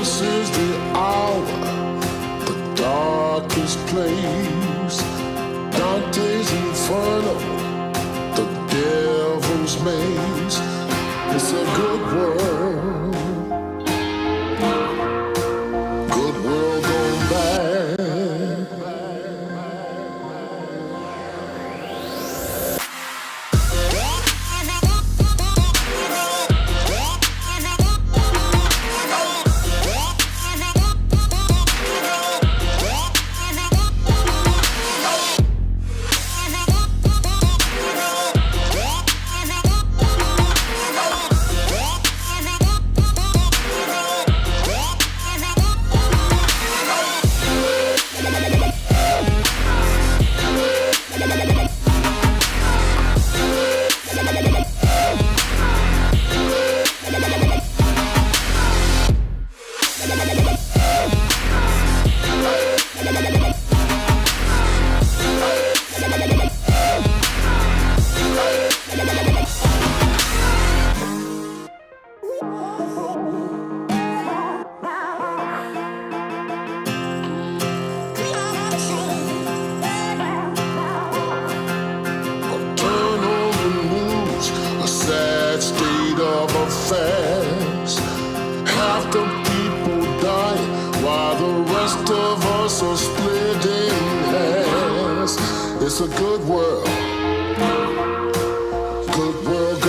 This is the hour, the darkest place. Dante's Inferno, the devil's maze. It's a good world, good world gone bad. Half the people die while the rest of us are split in halves. It's a good world gone bad.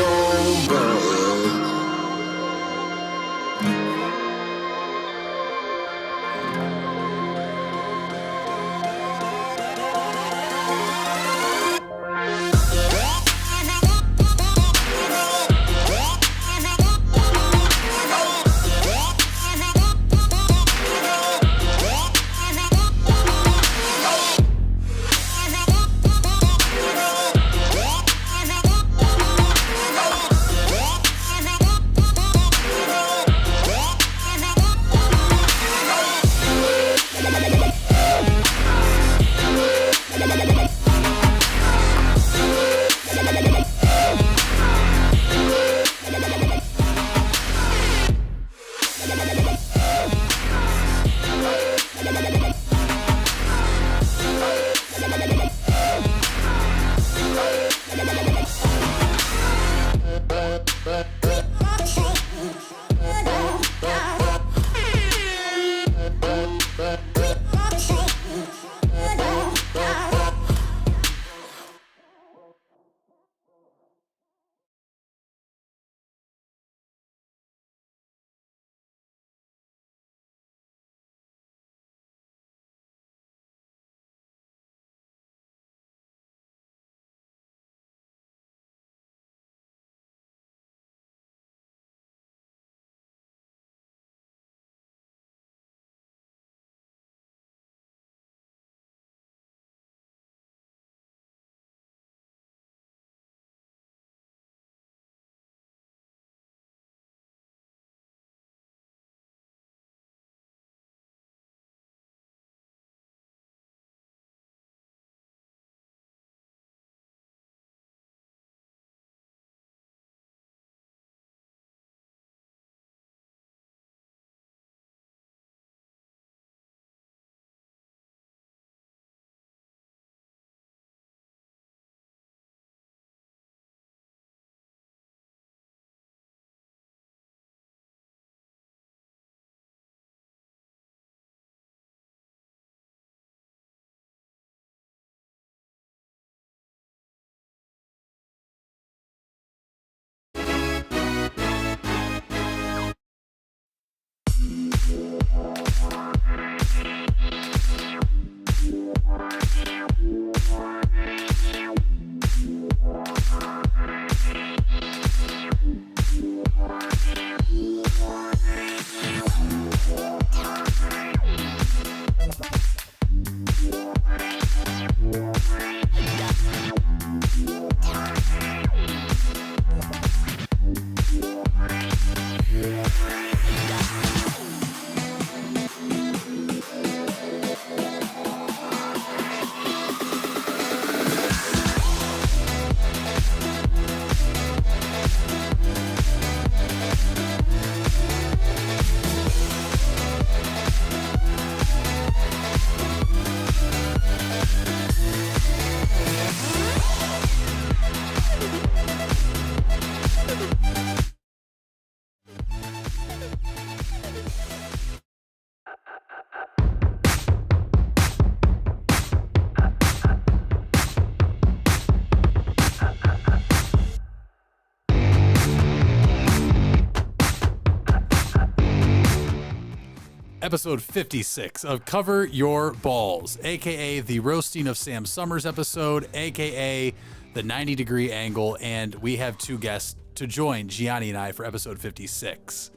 Episode 56 of Cover Your Balls, a.k.a. the Roasting of Sam Summers episode, a.k.a. the 90-degree angle, and we have two guests to join Gianni and I for episode 56.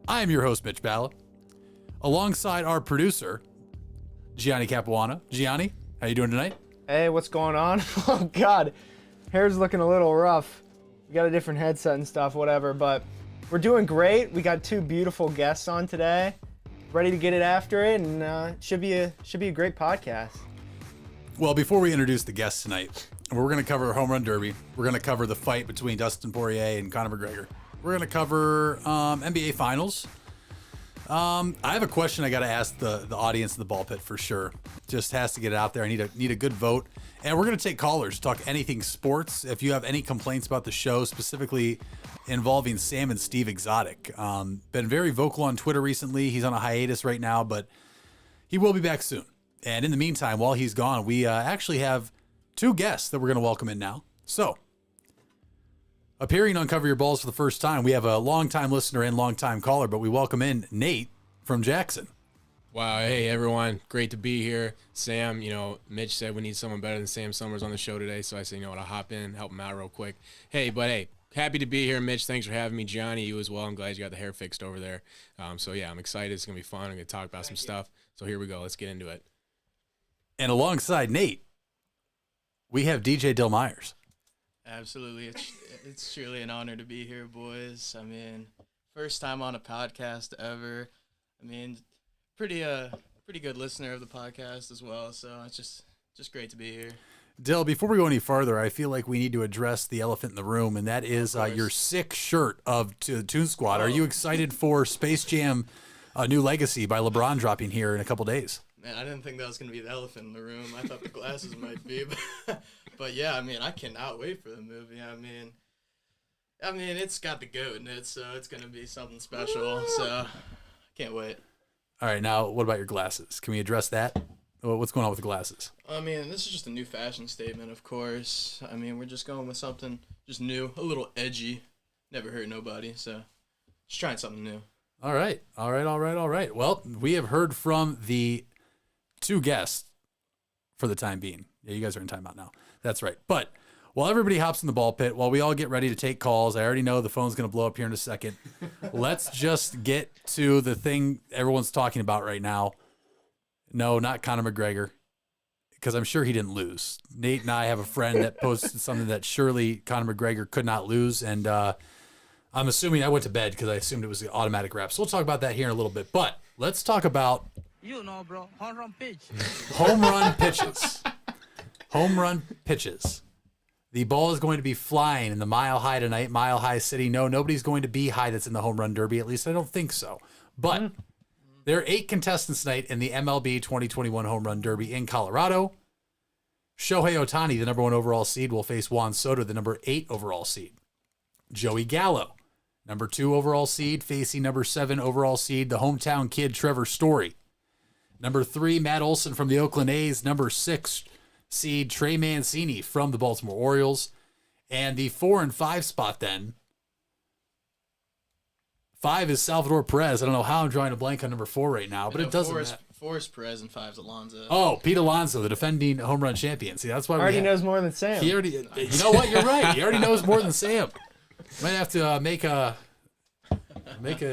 I am your host, Mitch Balla, alongside our producer, Gianni Capuana. Gianni, how you doing tonight? Hey, what's going on? Oh, God. Hair's looking a little rough. We got a different headset and stuff, whatever, but we're doing great. We got two beautiful guests on today. Ready to get it after it, and it should be a great podcast. Well, before we introduce the guests tonight, we're going to cover Home Run Derby. We're going to cover the fight between Dustin Poirier and Conor McGregor. We're going to cover NBA Finals. I have a question I got to ask the audience in the ball pit for sure. Just has to get it out there. I need a good vote. And we're going to take callers, talk anything sports. If you have any complaints about the show, specifically involving Sam and Steve Exotic. Been very vocal on Twitter recently. He's on a hiatus right now, but he will be back soon. And in the meantime, while he's gone, we actually have two guests that we're going to welcome in now. So, appearing on Cover Your Balls for the first time, we have a longtime listener and longtime caller, but we welcome in Nate from Jackson. Wow, hey everyone, great to be here. Sam, Mitch said we need someone better than Sam Summers on the show today, so I said, I'll hop in, help him out real quick. Hey, happy to be here, Mitch. Thanks for having me. Gianni, you as well. I'm glad you got the hair fixed over there. So yeah, I'm excited. It's gonna be fun. I'm gonna talk about some stuff. So here we go. Let's get into it. And alongside Nate, we have DJ Dill Myers. Absolutely. It's truly an honor to be here, boys. First time on a podcast ever. Pretty good listener of the podcast as well, so it's just great to be here. Dill, before we go any farther, I feel like we need to address the elephant in the room, and that is your sick shirt of Toon Squad. Are you excited for Space Jam New Legacy by LeBron dropping here in a couple days? Man, I didn't think that was going to be the elephant in the room. I thought the glasses might be, but yeah, I cannot wait for the movie. It's got the GOAT in it, so it's going to be something special, so can't wait. All right, now what about your glasses? Can we address that? What's going on with the glasses? This is just a new fashion statement, of course. We're just going with something just new, a little edgy. Never hurt nobody, so just trying something new. All right. Well, we have heard from the two guests for the time being. Yeah, you guys are in timeout now. That's right. But while everybody hops in the ball pit, while we all get ready to take calls, I already know the phone's going to blow up here in a second. Let's just get to the thing everyone's talking about right now. No, not Conor McGregor, because I'm sure he didn't lose. Nate and I have a friend that posted something that surely Conor McGregor could not lose, and I'm assuming I went to bed because I assumed it was the automatic wrap. So we'll talk about that here in a little bit. But let's talk about bro, home run pitch. Home run pitches. Home run pitches. The ball is going to be flying in the Mile High tonight, Mile High City. No, nobody's going to be high that's in the Home Run Derby. At least I don't think so. But there are 8 contestants tonight in the MLB 2021 Home Run Derby in Colorado. Shohei Ohtani, the number 1 overall seed, will face Juan Soto, the number 8 overall seed. Joey Gallo, number 2 overall seed, facing number 7 overall seed, the hometown kid Trevor Story. Number 3, Matt Olson from the Oakland A's. Number 6 seed, Trey Mancini from the Baltimore Orioles. And the 4 and 5 spot then. 5 is Salvador Perez. I don't know how I'm drawing a blank on number 4 right now, but it doesn't matter. 4 is Perez and 5 is Alonso. Oh, Pete Alonso, the defending home run champion. See, that's why Already knows more than Sam. You know what? You're right. He already knows more than Sam. Might have to make a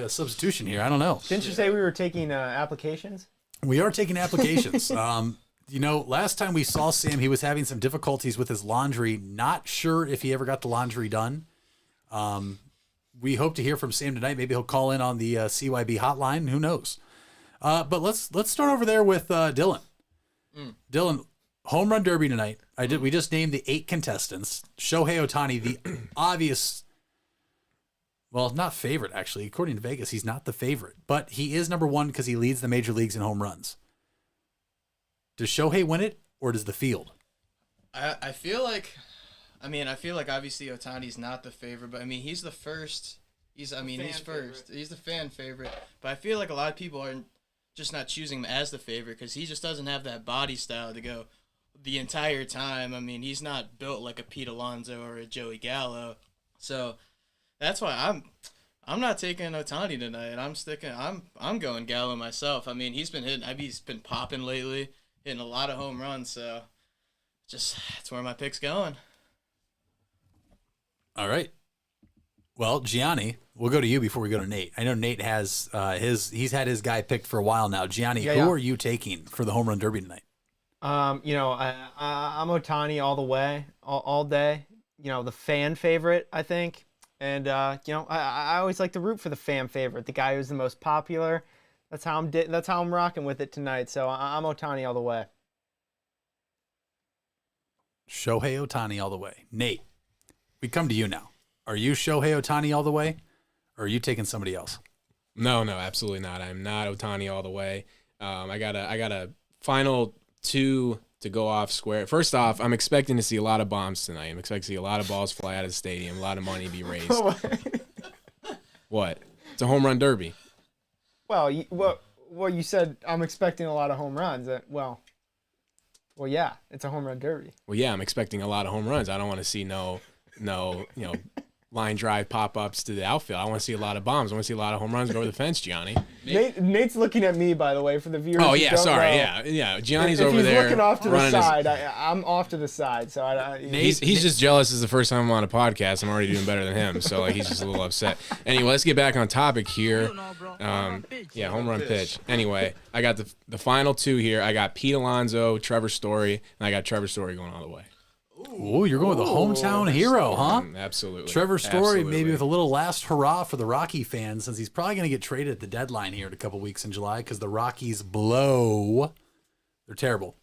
substitution here. I don't know. Didn't you say we were taking applications? We are taking applications. Last time we saw Sam, he was having some difficulties with his laundry. Not sure if he ever got the laundry done. We hope to hear from Sam tonight. Maybe he'll call in on the CYB hotline. Who knows? But let's start over there with Dylan. Dylan, Home Run Derby tonight. We just named the 8 contestants. Shohei Ohtani, the obvious, well, not favorite actually. According to Vegas, he's not the favorite, but he is number 1 because he leads the major leagues in home runs. Does Shohei win it, or does the field? I feel like obviously Ohtani's not the favorite, but he's the first. He's first. Favorite. He's the fan favorite, but I feel like a lot of people are just not choosing him as the favorite because he just doesn't have that body style to go the entire time. He's not built like a Pete Alonso or a Joey Gallo, so that's why I'm not taking Ohtani tonight. I'm going Gallo myself. I mean, he's been popping lately, hitting a lot of home runs. So, that's where my pick's going. All right. Well, Gianni, we'll go to you before we go to Nate. I know Nate has he's had his guy picked for a while now. Gianni, who are you taking for the home run derby tonight? I'm Ohtani all the way, all day. The fan favorite, I think. And I always like to root for the fan favorite, the guy who's the most popular. That's how I'm rocking with it tonight. So I'm Ohtani all the way. Shohei Ohtani all the way. Nate, we come to you now. Are you Shohei Ohtani all the way, or are you taking somebody else? No, absolutely not. I'm not Ohtani all the way. I got a final 2 to go off square. First off, I'm expecting to see a lot of bombs tonight. I'm expecting to see a lot of balls fly out of the stadium, a lot of money be raised. What? It's a home run derby. Well, you said I'm expecting a lot of home runs. Well, yeah, it's a home run derby. Well, yeah, I'm expecting a lot of home runs. I don't want to see no, line drive pop-ups to the outfield. I want to see a lot of bombs. I want to see a lot of home runs go over the fence, Gianni. Nate's looking at me, by the way, for the viewers. Oh, yeah, sorry. Yeah. Gianni's over there. If he's looking off to the side, I'm off to the side. So he's just jealous. It's the first time I'm on a podcast. I'm already doing better than him. So he's just a little upset. Anyway, let's get back on topic here. Home run pitch. Anyway, I got the final 2 here. I got Pete Alonso, Trevor Story, and I got Trevor Story going all the way. Ooh, you're going with the hometown hero, huh? Absolutely. Trevor Story, maybe with a little last hurrah for the Rocky fans, since he's probably going to get traded at the deadline here in a couple weeks in July because the Rockies blow. They're terrible.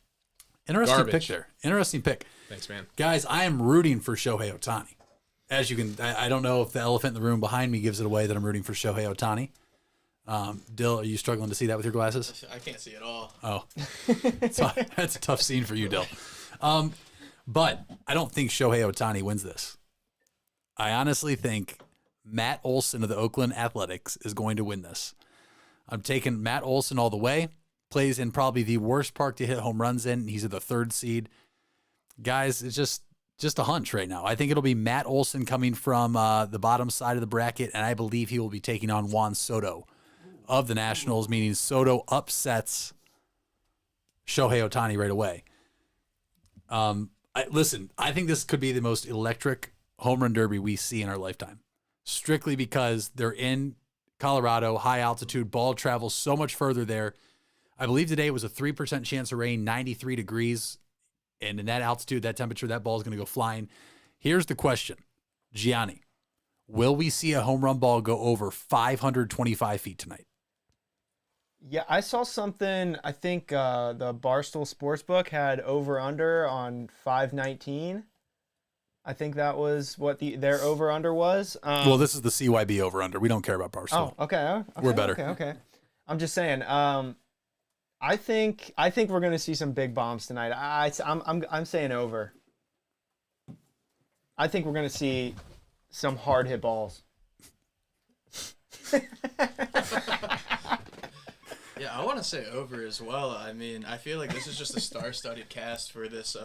Interesting pick there. Interesting pick. Thanks, man. Guys, I am rooting for Shohei Ohtani. As you can, I don't know if the elephant in the room behind me gives it away that I'm rooting for Shohei Ohtani. Dill, are you struggling to see that with your glasses? I can't see it all. Oh, so that's a tough scene for you, Dill. But I don't think Shohei Ohtani wins this. I honestly think Matt Olson of the Oakland Athletics is going to win this. I'm taking Matt Olson all the way. Plays in probably the worst park to hit home runs in. He's at the 3rd seed. Guys, it's just a hunch right now. I think it'll be Matt Olson coming from the bottom side of the bracket, and I believe he will be taking on Juan Soto of the Nationals, meaning Soto upsets Shohei Ohtani right away. I think this could be the most electric home run derby we see in our lifetime, strictly because they're in Colorado, high altitude, ball travels so much further there. I believe today it was a 3% chance of rain, 93 degrees, and in that altitude, that temperature, that ball is going to go flying. Here's the question, Gianni, will we see a home run ball go over 525 feet tonight? Yeah, I saw something. I think the Barstool Sportsbook had over/under on 519. I think that was what their over/under was. Well, this is the CYB over/under. We don't care about Barstool. Oh, okay. We're better. Okay. I'm just saying. I think we're gonna see some big bombs tonight. I'm saying over. I think we're gonna see some hard hit balls. Yeah, I want to say over as well. I mean, I feel like this is just a star-studded cast for this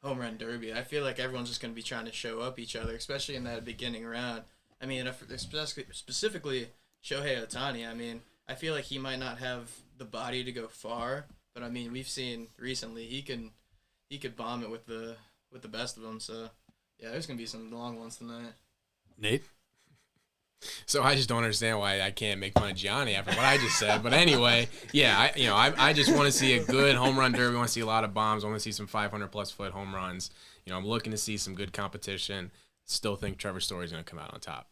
home run derby. I feel like everyone's just going to be trying to show up each other, especially in that beginning round. I mean, specifically Shohei Ohtani, I mean, I feel like he might not have the body to go far, but I mean, we've seen recently he could bomb it with the best of them. So, yeah, there's going to be some long ones tonight. Nate? So I just don't understand why I can't make fun of Gianni after what I just said. But anyway, yeah, I just want to see a good home run derby. I want to see a lot of bombs. I want to see some 500-plus foot home runs. I'm looking to see some good competition. Still think Trevor Story is going to come out on top.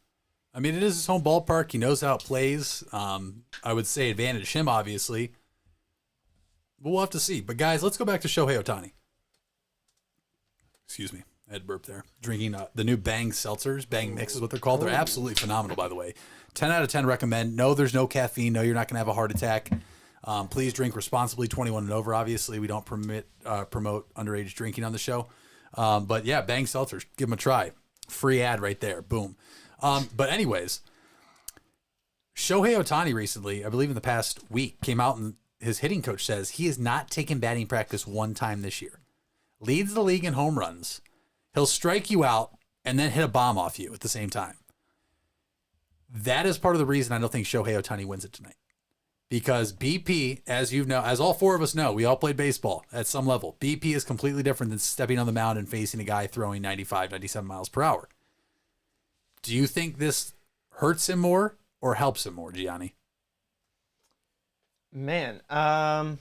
I mean, it is his home ballpark. He knows how it plays. I would say advantage him, obviously. But we'll have to see. But, guys, let's go back to Shohei Ohtani. Excuse me. I had burp there. Drinking the new Bang seltzers. Bang Mix is what they're called. They're absolutely phenomenal, by the way. 10 out of 10 recommend. No, there's no caffeine. No, you're not going to have a heart attack. Please drink responsibly, 21 and over. Obviously, we don't promote underage drinking on the show. But, yeah, Bang seltzers. Give them a try. Free ad right there. Boom. But anyways, Shohei Ohtani recently, I believe in the past week, came out and his hitting coach says he has not taken batting practice one time this year. Leads the league in home runs. He'll strike you out and then hit a bomb off you at the same time. That is part of the reason I don't think Shohei Ohtani wins it tonight. Because BP, as you know, as all four of us know, we all played baseball at some level. BP is completely different than stepping on the mound and facing a guy throwing 95, 97 miles per hour. Do you think this hurts him more or helps him more, Gianni? Man, I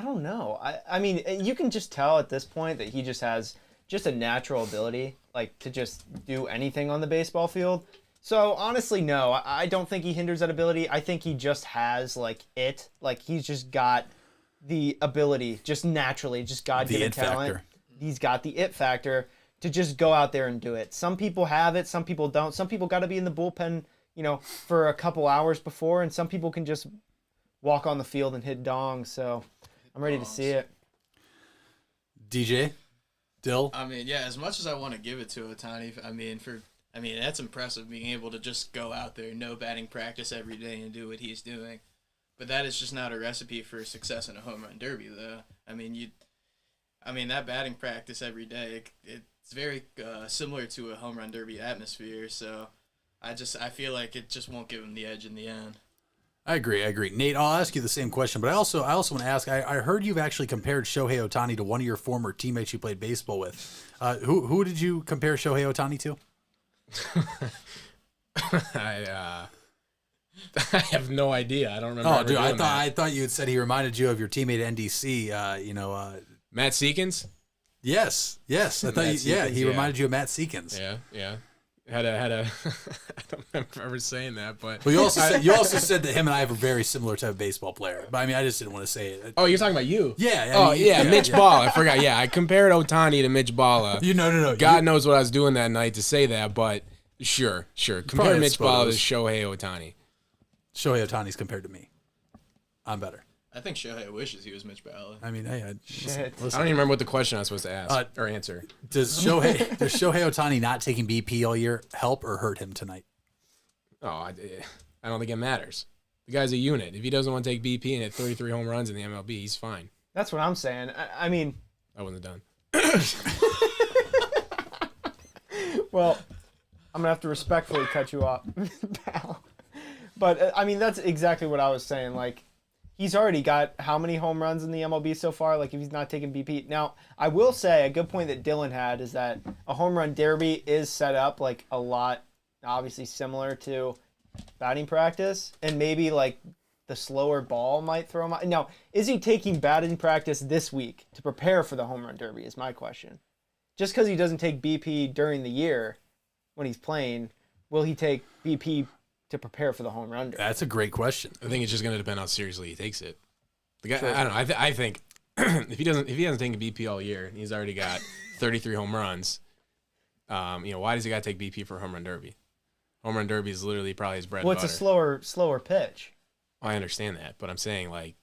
don't know. I mean, you can just tell at this point that he just has just a natural ability, like, to just do anything on the baseball field. So, honestly, no, I don't think he hinders that ability. I think he just has, like, it. Like, he's just got the ability, just naturally, just God-given talent. Factor. He's got the it factor to just go out there and do it. Some people have it, some people don't. Some people got to be in the bullpen, for a couple hours before, and some people can just walk on the field and hit dongs. So, I'm ready to see it. DJ? Dill? I mean, yeah, as much as I want to give it to Ohtani, I mean, that's impressive being able to just go out there, no batting practice every day and do what he's doing. But that is just not a recipe for success in a home run derby, though. I mean, that batting practice every day, it's very similar to a home run derby atmosphere. So I feel like it just won't give him the edge in the end. I agree. Nate, I'll ask you the same question, but I also want to ask, I heard you've actually compared Shohei Ohtani to one of your former teammates you played baseball with. Who did you compare Shohei Ohtani to? I have no idea. I don't remember. Oh, dude, I that. thought you had said he reminded you of your teammate at NDC. Matt Seekins. Yes. I thought he reminded you of Matt Seekins. Yeah. Had a I don't remember saying that, but well, you also said that him and I have a very similar type of baseball player. But I mean, I just didn't want to say it. Oh, you're talking about you? Yeah. Mitch Balla. I forgot. Yeah, I compared Ohtani to Mitch Balla. No. God knows what I was doing that night to say that, but sure. Compare Mitch Balla to Shohei Ohtani. Shohei Ohtani's compared to me. I'm better. I think Shohei wishes he was Mitch Balla. I mean, hey, Shit. I don't even remember what the question I was supposed to ask or answer. Does Shohei Ohtani not taking BP all year help or hurt him tonight? Oh, I don't think it matters. The guy's a unit. If he doesn't want to take BP and hit 33 home runs in the MLB, he's fine. That's what I'm saying. I mean... I wasn't done. Well, I'm going to have to respectfully cut you off, pal. But, I mean, that's exactly what I was saying. Like, he's already got how many home runs in the MLB so far? Like, if he's not taking BP. Now, I will say a good point that Dylan had is that a home run derby is set up, like, a lot, obviously, similar to batting practice. And maybe, like, the slower ball might throw him out. Now, is he taking batting practice this week to prepare for the home run derby is my question. Just because he doesn't take BP during the year when he's playing, will he take BP to prepare for the home run derby? That's a great question. I think it's just going to depend how seriously he takes it. The guy, sure. I don't know. I think if he hasn't taken BP all year, and he's already got 33 home runs. Why does he got to take BP for a home run derby? Home run derby is literally probably his bread and butter. Well, it's a slower pitch. I understand that, but I'm saying, like,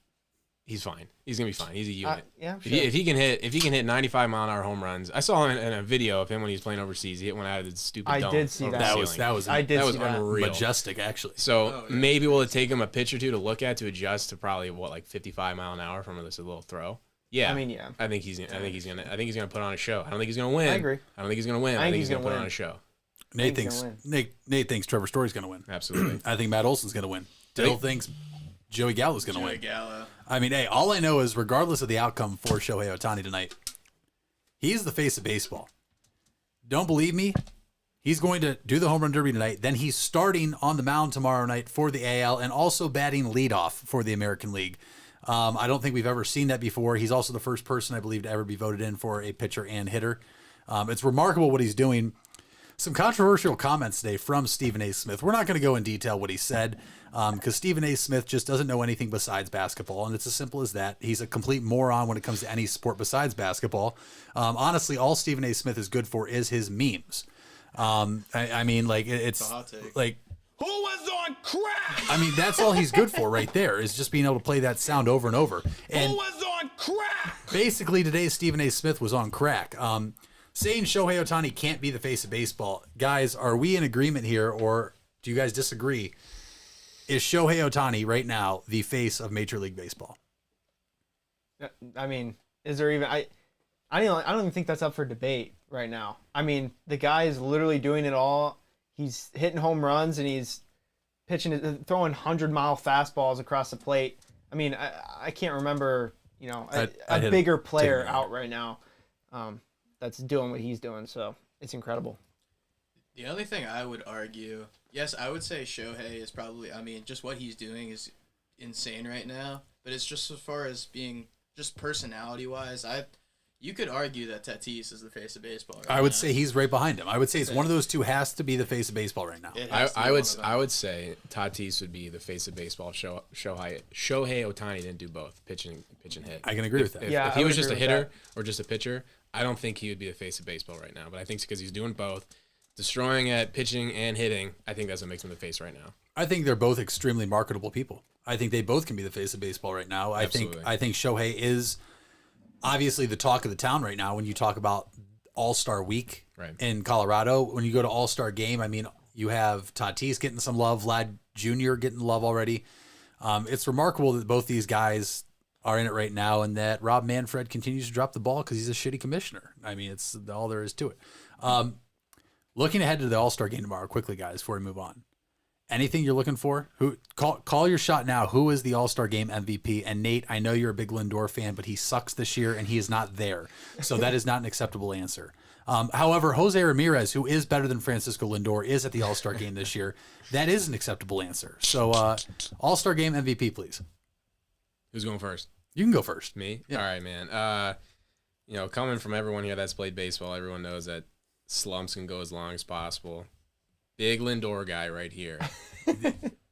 he's fine. He's gonna be fine. He's a unit. Yeah, sure. If he can hit 95 mile an hour home runs. I saw him in a video of him when he was playing overseas. He hit one out of the stupid dome. I did see that. That was unreal. Majestic, actually. So maybe will it take him a pitch or two to look at to adjust to probably 55 mile an hour from this little throw? Yeah. I mean, yeah. I think he's gonna put on a show. I don't think he's gonna win. I agree. I don't think he's gonna win. I think he's gonna put on a show. Nate thinks Trevor Story's gonna win. Absolutely. I think Matt Olson's gonna win. Dill thinks Joey Gallo's going to win. Gallo. I mean, hey, all I know is regardless of the outcome for Shohei Ohtani tonight, he's the face of baseball. Don't believe me? He's going to do the home run derby tonight. Then he's starting on the mound tomorrow night for the AL and also batting leadoff for the American League. I don't think we've ever seen that before. He's also the first person, I believe, to ever be voted in for a pitcher and hitter. It's remarkable what he's doing. Some controversial comments today from Stephen A. Smith. We're not going to go in detail what he said because Stephen A. Smith just doesn't know anything besides basketball, and it's as simple as that. He's a complete moron when it comes to any sport besides basketball. Honestly, all Stephen A. Smith is good for is his memes. I mean, like, it's a hot take. Like, Who was on crack? I mean, that's all he's good for right there is just being able to play that sound over and over. And Who was on crack? basically today, Stephen A. Smith was on crack. Saying Shohei Ohtani can't be the face of baseball. Guys, are we in agreement here or do you guys disagree? Is Shohei Ohtani right now the face of Major League Baseball? I mean, is there even... I don't even think that's up for debate right now. I mean, the guy is literally doing it all. he's hitting home runs and he's throwing 100-mile fastballs across the plate. I mean, I can't remember, a bigger player out right now that's doing what he's doing. So it's incredible. The only thing I would argue, yes, I would say Shohei is probably, just what he's doing is insane right now. But it's just as far as being just personality-wise, you could argue that Tatis is the face of baseball right I would now. say he's right behind him. I would say it's one of those two has to be the face of baseball right now. I would say Tatis would be the face of baseball. Shohei Ohtani didn't do both, pitch and hit. I can agree with that. If he was just a hitter or just a pitcher, I don't think he would be the face of baseball right now. But I think it's because he's doing both, destroying at pitching and hitting. I think that's what makes him the face right now. I think they're both extremely marketable people. I think they both can be the face of baseball right now. I think Shohei is obviously the talk of the town right now when you talk about All-Star Week in Colorado. When you go to All-Star Game, you have Tatis getting some love, Vlad Jr. getting love already. It's remarkable that both these guys are in it right now and that Rob Manfred continues to drop the ball because he's a shitty commissioner. It's all there is to it. Looking ahead to the All-Star Game tomorrow, quickly, guys, before we move on. Anything you're looking for? Call your shot now. Who is the All-Star Game MVP? And Nate, I know you're a big Lindor fan, but he sucks this year and he is not there. So that is not an acceptable answer. However, Jose Ramirez, who is better than Francisco Lindor, is at the All-Star Game this year. That is an acceptable answer. So All-Star Game MVP, please. Who's going first? You can go first. Me? Yeah. All right, man. Coming from everyone here that's played baseball, everyone knows that slumps can go as long as possible. Big Lindor guy right here.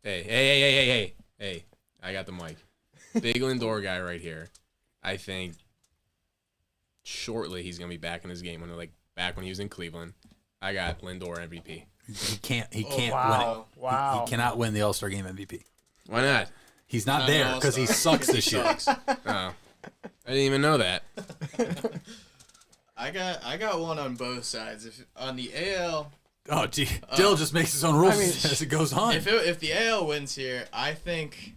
Hey, I got the mic. Big Lindor guy right here. I think shortly he's going to be back in his game back when he was in Cleveland. I got Lindor MVP. He can't win it. Wow. He cannot win the All-Star Game MVP. Why not? He's not there because he sucks this year. Oh, I didn't even know that. I got one on both sides. On the AL... Oh, gee. Dill just makes his own rules as it goes on. If the AL wins here, I think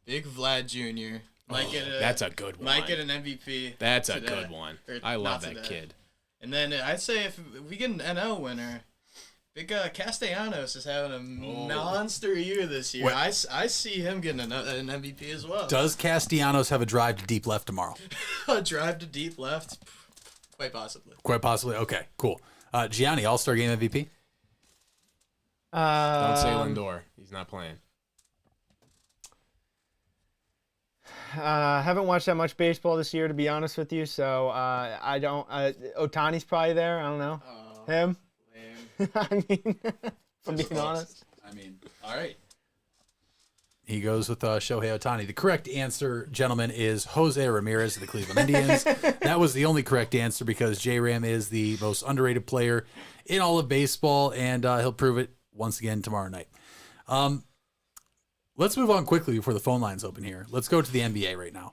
Big Vlad Jr. That's a good one. Might get an MVP. That's a good one. I love that kid. And then I'd say if we get an NL winner, Big Castellanos is having a monster year this year. I see him getting an MVP as well. Does Castellanos have a drive to deep left tomorrow? A drive to deep left? Quite possibly. Quite possibly. Okay, cool. Gianni, All-Star Game MVP? Don't say Lindor. He's not playing. Haven't watched that much baseball this year, to be honest with you. So I don't. Otani's probably there. I don't know. Him? If I'm being honest. All right. He goes with Shohei Ohtani. The correct answer, gentlemen, is Jose Ramirez of the Cleveland Indians. That was the only correct answer because J-Ram is the most underrated player in all of baseball, and he'll prove it once again tomorrow night. Let's move on quickly before the phone lines open here. Let's go to the NBA right now.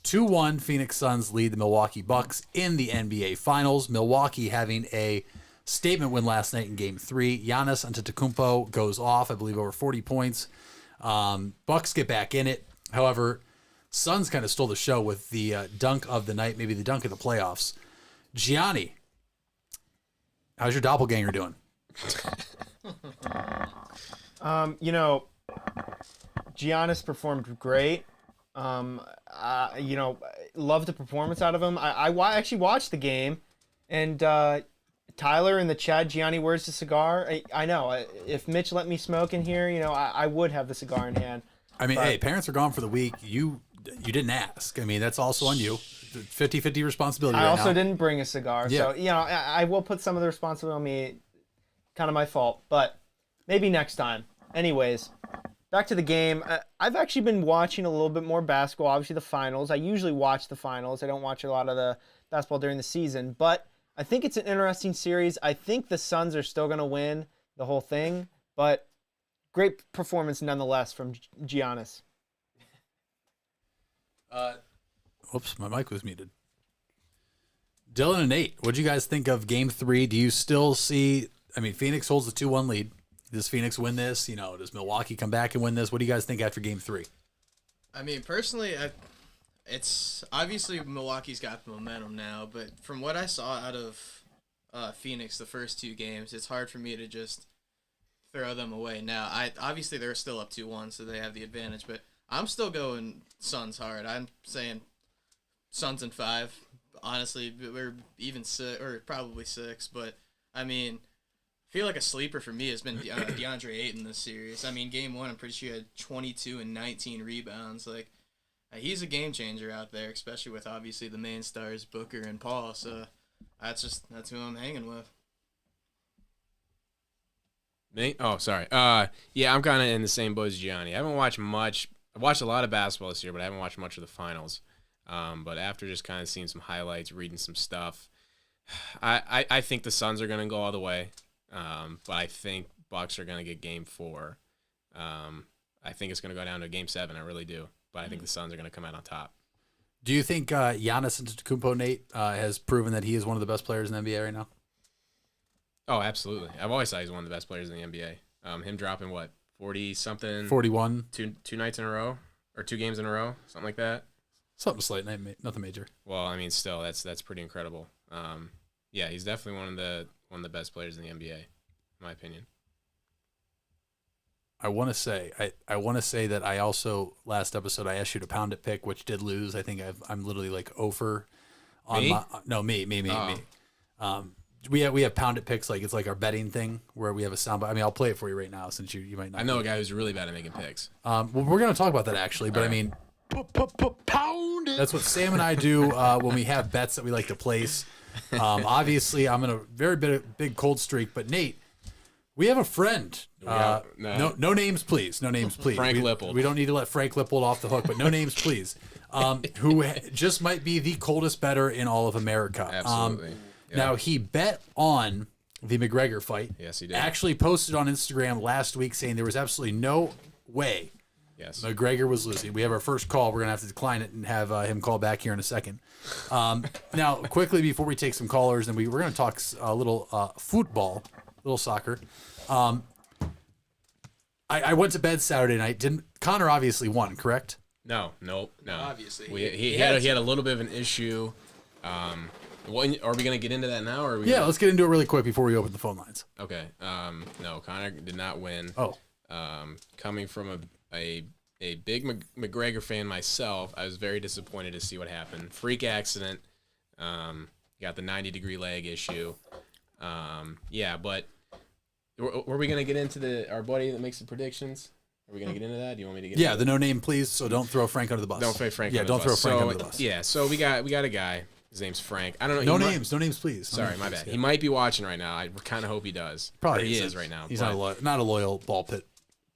2-1 Phoenix Suns lead the Milwaukee Bucks in the NBA Finals. Milwaukee having a statement win last night in Game 3. Giannis Antetokounmpo goes off, I believe, over 40 points. Bucks get back in it. However, Suns kind of stole the show with the dunk of the night, maybe the dunk of the playoffs. Gianni, how's your doppelganger doing? Giannis performed great. Loved the performance out of him. I actually watched the game, and Tyler in the chat, Gianni, where's the cigar? I know. If Mitch let me smoke in here, I would have the cigar in hand. Hey, parents are gone for the week. You didn't ask. That's also on you. 50-50 responsibility I also didn't bring a cigar. Yeah. So, I will put some of the responsibility on me. Kind of my fault, but maybe next time. Anyways, back to the game. I've actually been watching a little bit more basketball. Obviously, the finals. I usually watch the finals. I don't watch a lot of the basketball during the season, but I think it's an interesting series. I think the Suns are still going to win the whole thing, but great performance nonetheless from Giannis. Oops, my mic was muted. Dylan and Nate, what do you guys think of Game 3? Do you still see... Phoenix holds the 2-1 lead. Does Phoenix win this? Does Milwaukee come back and win this? What do you guys think after Game 3? Personally, it's obviously Milwaukee's got the momentum now, but from what I saw out of Phoenix the first 2 games, it's hard for me to just throw them away. Now, obviously they're still up 2-1, so they have the advantage, but I'm still going Suns hard. I'm saying Suns in 5. Honestly, we're even 6, or probably 6, but I mean, I feel like a sleeper for me has been DeAndre Ayton this series. I mean, game 1, I'm pretty sure he had 22 and 19 rebounds. Like, he's a game changer out there, especially with obviously the main stars Booker and Paul. So that's who I'm hanging with. Me? Oh, sorry. Yeah, I'm kind of in the same boat as Gianni. I haven't watched much. I've watched a lot of basketball this year, but I haven't watched much of the finals. But after just kind of seeing some highlights, reading some stuff, I think the Suns are going to go all the way. But I think Bucks are going to get game 4. I think it's going to go down to game 7. I really do. But I think the Suns are going to come out on top. Do you think Giannis Antetokounmpo, Nate, has proven that he is one of the best players in the NBA right now? Oh, absolutely. I've always thought he's one of the best players in the NBA. Him dropping, 40-something? 41. Two nights in a row? Or 2 games in a row? Something like that? Something slight, nothing major. Well, I mean, still, that's pretty incredible. Yeah, he's definitely one of the best players in the NBA, in my opinion. I want to say that I also last episode I asked you to pound it pick, which did lose. I think I'm literally like over on me? Me. We have pound it picks, like it's like our betting thing where we have a sound. I mean, I'll play it for you right now since you might not. I know a guy who's really bad at making picks. Well, we're gonna talk about that actually, but I mean, Pound it. that's what Sam and I do when we have bets that we like to place. Obviously, I'm in a very big cold streak, but Nate, we have a friend. No names, please. No names, please. Frank Lippold. We don't need to let Frank Lippold off the hook, but no names, please. Who just might be the coldest bettor in all of America. Absolutely. Yeah. Now, he bet on the McGregor fight. Yes, he did. Actually posted on Instagram last week saying there was absolutely no way Yes. McGregor was losing. We have our first call. We're going to have to decline it and have him call back here in a second. Now, quickly before we take some callers, and we're going to talk a little football, little soccer. I went to bed Saturday night. Connor obviously won, correct? No. Obviously. He had a little bit of an issue. Are we going to get into that now? Or are we Yeah, let's get into it really quick before we open the phone lines. Okay. No, Connor did not win. Oh. Coming from a big McGregor fan myself, I was very disappointed to see what happened. Freak accident. Got the 90-degree leg issue. Yeah, but were we going to get into our buddy that makes the predictions? Are we going to get into that? Do you want me to get into the no name, please, so don't throw Frank under the bus. Don't throw Frank under the bus. Throw Frank under the bus. Yeah, so we got a guy. His name's Frank. I don't know. No names, please. Sorry, my bad. He might be watching right now. I kind of hope he does. Probably he is right now. He's not a loyal ball pit.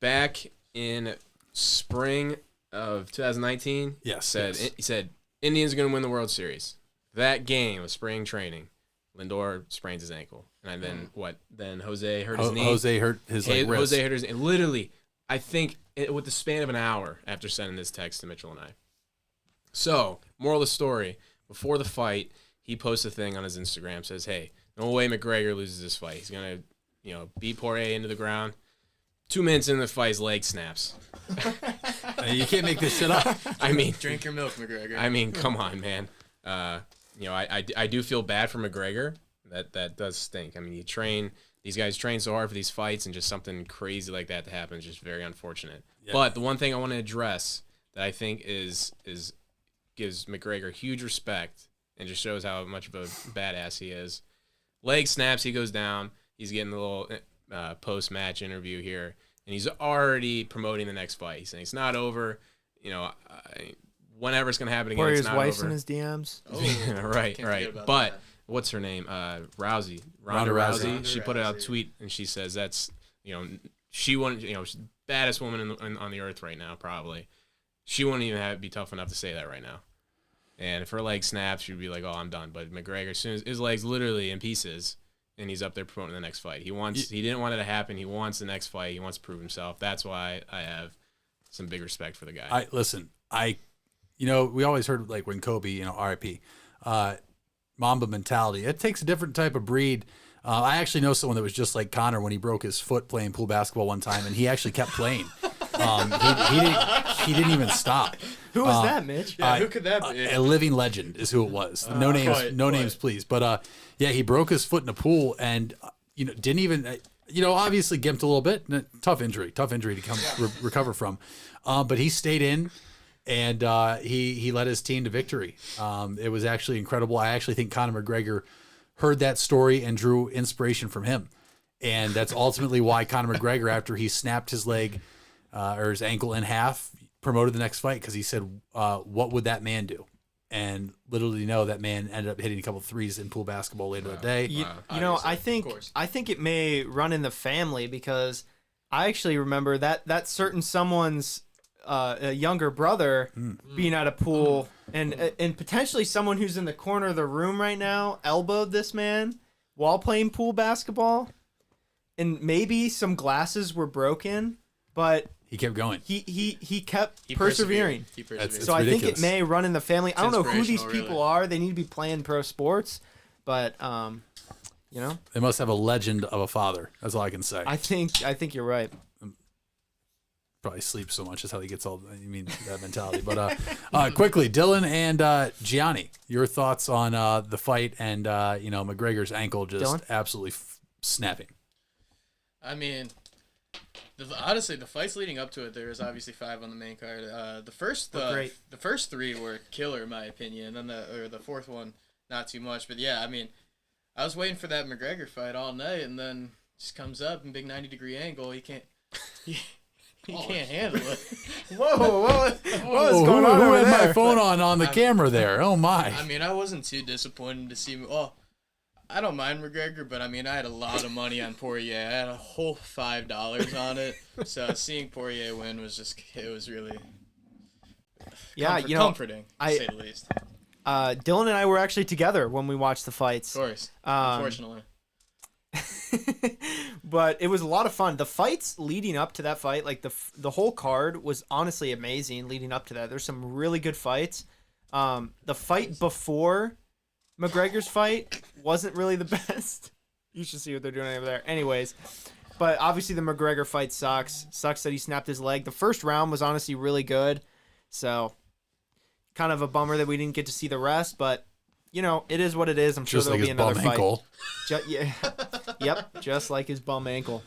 Back in spring of 2019, he said Indians are going to win the World Series. That game was spring training. Lindor sprains his ankle, and then what? Then Jose hurt his knee. Jose hurt his wrist. Jose hurt his, and literally, I think with the span of an hour after sending this text to Mitchell and I. So, moral of the story: before the fight, he posts a thing on his Instagram, says, "Hey, no way McGregor loses this fight. He's gonna, beat Poirier into the ground." 2 minutes into the fight, his leg snaps. You can't make this shit up. I mean, Drink your milk, McGregor. I mean, come on, man. I do feel bad for McGregor. That does stink. I mean, these guys train so hard for these fights, and just something crazy like that to happen is just very unfortunate. Yeah. But the one thing I want to address that I think gives McGregor huge respect and just shows how much of a badass he is. Leg snaps, he goes down. He's getting a little post-match interview here, and he's already promoting the next fight. He's saying it's not over. Whenever it's going to happen again, it's not over. His wife's in his DMs. Oh, right. But what's her name? Ronda Rousey. She put out a tweet, and she says that's, she wouldn't, she's the baddest woman on the earth right now, probably. She wouldn't even be tough enough to say that right now. And if her leg snaps, she'd be like, oh, I'm done. But McGregor, as soon as his leg's literally in pieces, and he's up there promoting the next fight. He didn't want it to happen. He wants the next fight. He wants to prove himself. That's why I have some big respect for the guy. We always heard like when Kobe, RIP, Mamba mentality. It takes a different type of breed. I actually know someone that was just like Connor when he broke his foot playing pool basketball one time, and he actually kept playing. He didn't even stop. Who was that, Mitch? Yeah, who could that be? A living legend is who it was. No names, names, please. But yeah, he broke his foot in a pool, and didn't even obviously gimped a little bit. Tough injury to come recover from. But he stayed in, and he led his team to victory. It was actually incredible. I actually think Conor McGregor heard that story and drew inspiration from him, and that's ultimately why Conor McGregor, after he snapped his leg or his ankle in half, promoted the next fight, because he said, what would that man do? And literally, that man ended up hitting a couple threes in pool basketball later that day. I think it may run in the family, because I actually remember that certain someone's a younger brother being at a pool, and potentially someone who's in the corner of the room right now elbowed this man while playing pool basketball, and maybe some glasses were broken, but he kept going. He kept persevering. He persevered. So I think it may run in the family. I don't know who these people are. They need to be playing pro sports, but they must have a legend of a father. That's all I can say. I think you're right. Probably sleeps so much is how he gets that mentality. But quickly, Dylan and Gianni, your thoughts on the fight and McGregor's ankle just absolutely snapping. I mean, honestly, the fights leading up to it, there was obviously 5 on the main card. The first 3 were killer in my opinion, and then the fourth one not too much. But yeah, I mean, I was waiting for that McGregor fight all night, and then just comes up in big 90-degree angle. He can't. He can't handle it. Whoa, what is going on who over had there? my phone on the camera there? Oh my! I mean, I wasn't too disappointed to see. Well, I don't mind McGregor, but I mean, I had a lot of money on Poirier. I had a whole $5 on it. So seeing Poirier win was really comforting, to say the least. Dylan and I were actually together when we watched the fights. Of course, unfortunately. But it was a lot of fun. The fights leading up to that fight, like the whole card was honestly amazing leading up to that. There's some really good fights. The fight before McGregor's fight wasn't really the best. You should see what they're doing over there. Anyways, but obviously the McGregor fight sucks. Sucks that he snapped his leg. The first round was honestly really good. So kind of a bummer that we didn't get to see the rest, but it is what it is. I'm sure there'll be another fight. Yep, just like his bum ankle.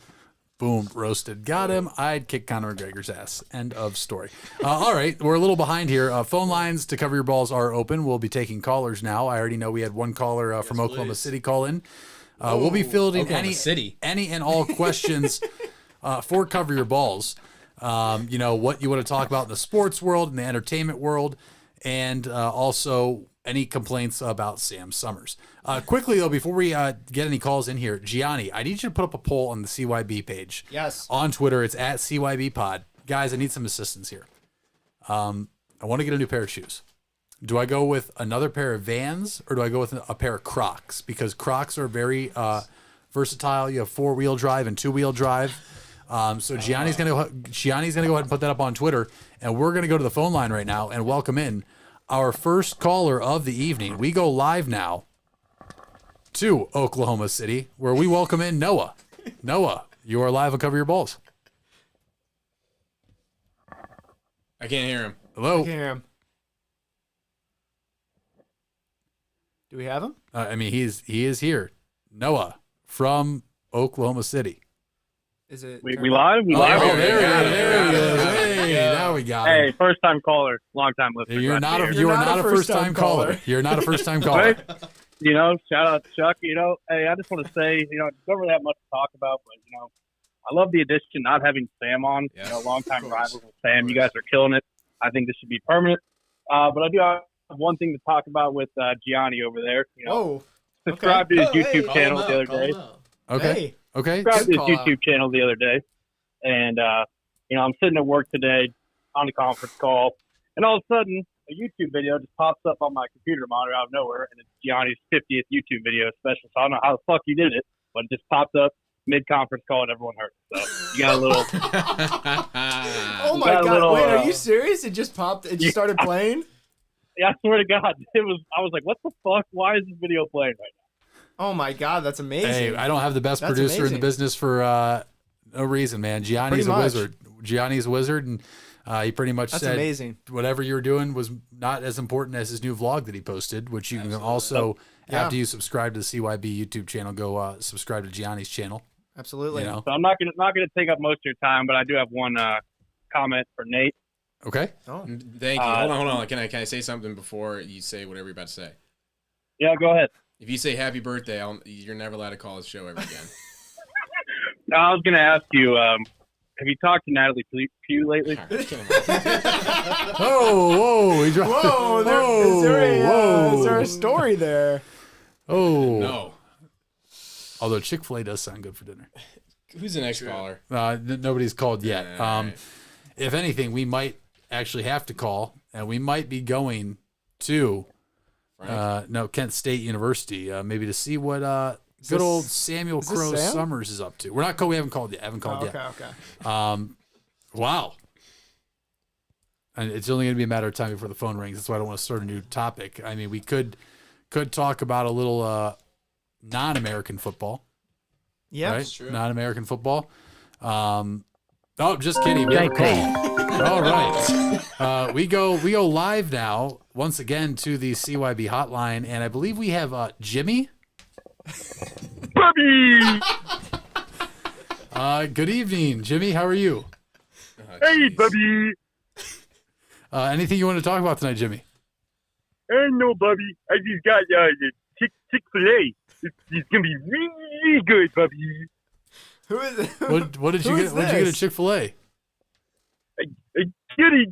Boom, roasted. Got him. I'd kick Conor McGregor's ass. End of story. All right, we're a little behind here. Phone lines to cover your balls are open. We'll be taking callers now. I already know we had one caller from Oklahoma City call in. We'll be fielding any and all questions for Cover Your Balls. What you want to talk about in the sports world, in the entertainment world, and also any complaints about Sam Summers. Quickly, though, before we get any calls in here, Gianni, I need you to put up a poll on the CYB page. Yes. On Twitter, it's at CYBpod. Guys, I need some assistance here. I want to get a new pair of shoes. Do I go with another pair of Vans, or do I go with a pair of Crocs? Because Crocs are very versatile. You have 4-wheel drive and 2-wheel drive. So Gianni's gonna go ahead and put that up on Twitter, and we're gonna go to the phone line right now and welcome in our first caller of the evening. We go live now to Oklahoma City, where we welcome in Noah. Noah, you are live on Cover Your Balls. I can't hear him. Hello. I can't hear him. Do we have him? He is here. Noah from Oklahoma City. Is it? We live? We live? Oh, there he is. Hey, now we got him. Hey, first time caller, long time listener. You are not a first time caller. You're not a first time caller. Shout out to Chuck. Hey, I just want to say, there's never that much to talk about, but I love the addition not having Sam on. Long time rival with Sam. You guys are killing it. I think this should be permanent. But I do have one thing to talk about with Gianni over there. Subscribed to his YouTube channel the other day. Okay. Okay. Subscribed to his YouTube channel the other day, and I'm sitting at work today on the conference call, and all of a sudden a YouTube video just pops up on my computer monitor out of nowhere, and it's Gianni's 50th YouTube video special. So I don't know how the fuck you did it, but it just popped up mid-conference call and everyone heard it. So you got a little. Oh my god! Wait, are you serious? It just popped. It just started playing. Yeah, I swear to God, I was like, what the fuck? Why is this video playing right now? Oh my god, that's amazing. Hey, I don't have the best producer in the business for no reason, man. Gianni's a wizard. Gianni's a wizard, and He pretty much That's said amazing. whatever you were doing was not as important as his new vlog that he posted, which you can also, after you subscribe to the CYB YouTube channel, go subscribe to Gianni's channel. Absolutely. You know? So I'm not gonna take up most of your time, but I do have one comment for Nate. Okay. Oh. Thank you. Hold on. Can I say something before you say whatever you're about to say? Yeah, go ahead. If you say happy birthday, you're never allowed to call this show ever again. No, I was gonna ask you. Have you talked to Natalie Pugh lately? Whoa! He dropped, Whoa, is there a story there? Oh. No. Although Chick-fil-A does sound good for dinner. Who's the next caller? Nobody's called yet. Yeah, right. If anything, we might actually have to call, and we might be going to Kent State University, maybe to see what good old Samuel Crow Summers is up to. We haven't called yet. Okay. Wow. And it's only going to be a matter of time before the phone rings. That's why I don't want to start a new topic. I mean, we could talk about a little non-American football. Yeah, right? that's true. Non-American football. Just kidding. We have a call. All right. We go live now once again to the CYB hotline, and I believe we have Jimmy. Bobby! Good evening, Jimmy. How are you? Hey, Bobby! Anything you want to talk about tonight, Jimmy? No, Bobby. I just got the Chick-fil-A. It's gonna be really good, Bobby. Who is it? What did you get? What did you get at Chick-fil-A? I get a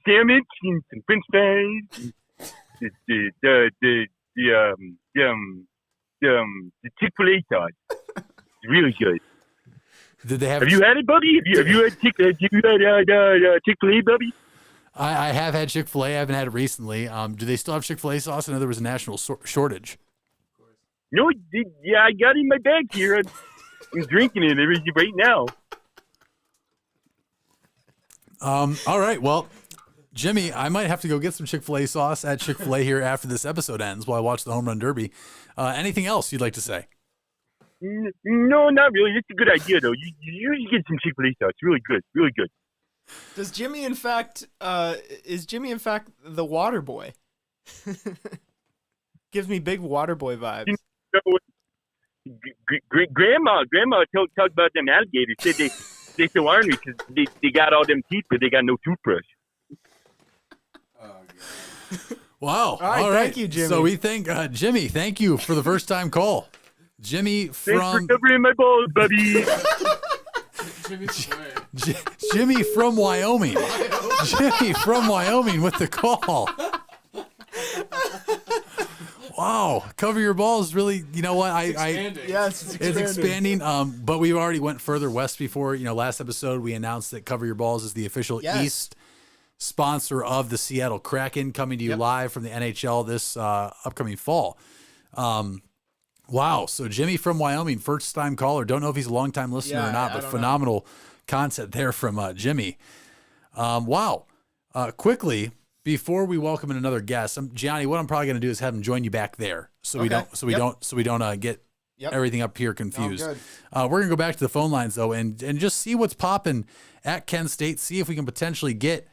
sandwich and some French fries. The Chick-fil-A sauce. It's really good. Did they have? Have you had it, Bubby? Have you had Chick-fil-A, Bubby? I have had Chick-fil-A. I haven't had it recently. Do they still have Chick-fil-A sauce? I know there was a national shortage. No, yeah, I got it in my bag here. I'm drinking it right now. All right. Well, Jimmy, I might have to go get some Chick-fil-A sauce at Chick-fil-A here after this episode ends while I watch the Home Run Derby. Anything else you'd like to say? No, not really. It's a good idea, though. You get some Chick-fil-A sauce. Really good. Really good. Does Jimmy, in fact, is Jimmy, in fact, the water boy? Gives me big water boy vibes. Grandma talked about them alligators. Said they so ornery because they got all them teeth, but they got no toothbrush. Wow. All right. Thank you, Jimmy. So we thank Jimmy. Thank you for the first time call. Jimmy Thanks for from covering my balls, buddy. Jimmy from Wyoming. Jimmy from Wyoming with the call. Wow, cover your balls. Really, you know what? Yes, it's expanding. But we already went further west before. You know, last episode we announced that Cover Your Balls is the official East sponsor of the Seattle Kraken, coming to you live from the NHL this upcoming fall. Wow. So Jimmy from Wyoming, first time caller. Don't know if he's a long time listener or not, but phenomenal content there from Jimmy. Wow. Quickly, before we welcome in another guest, Gianni, what I'm probably going to do is have him join you back there, so we don't get everything up here confused. We're going to go back to the phone lines though, and just see what's popping at Kent State. See if we can potentially get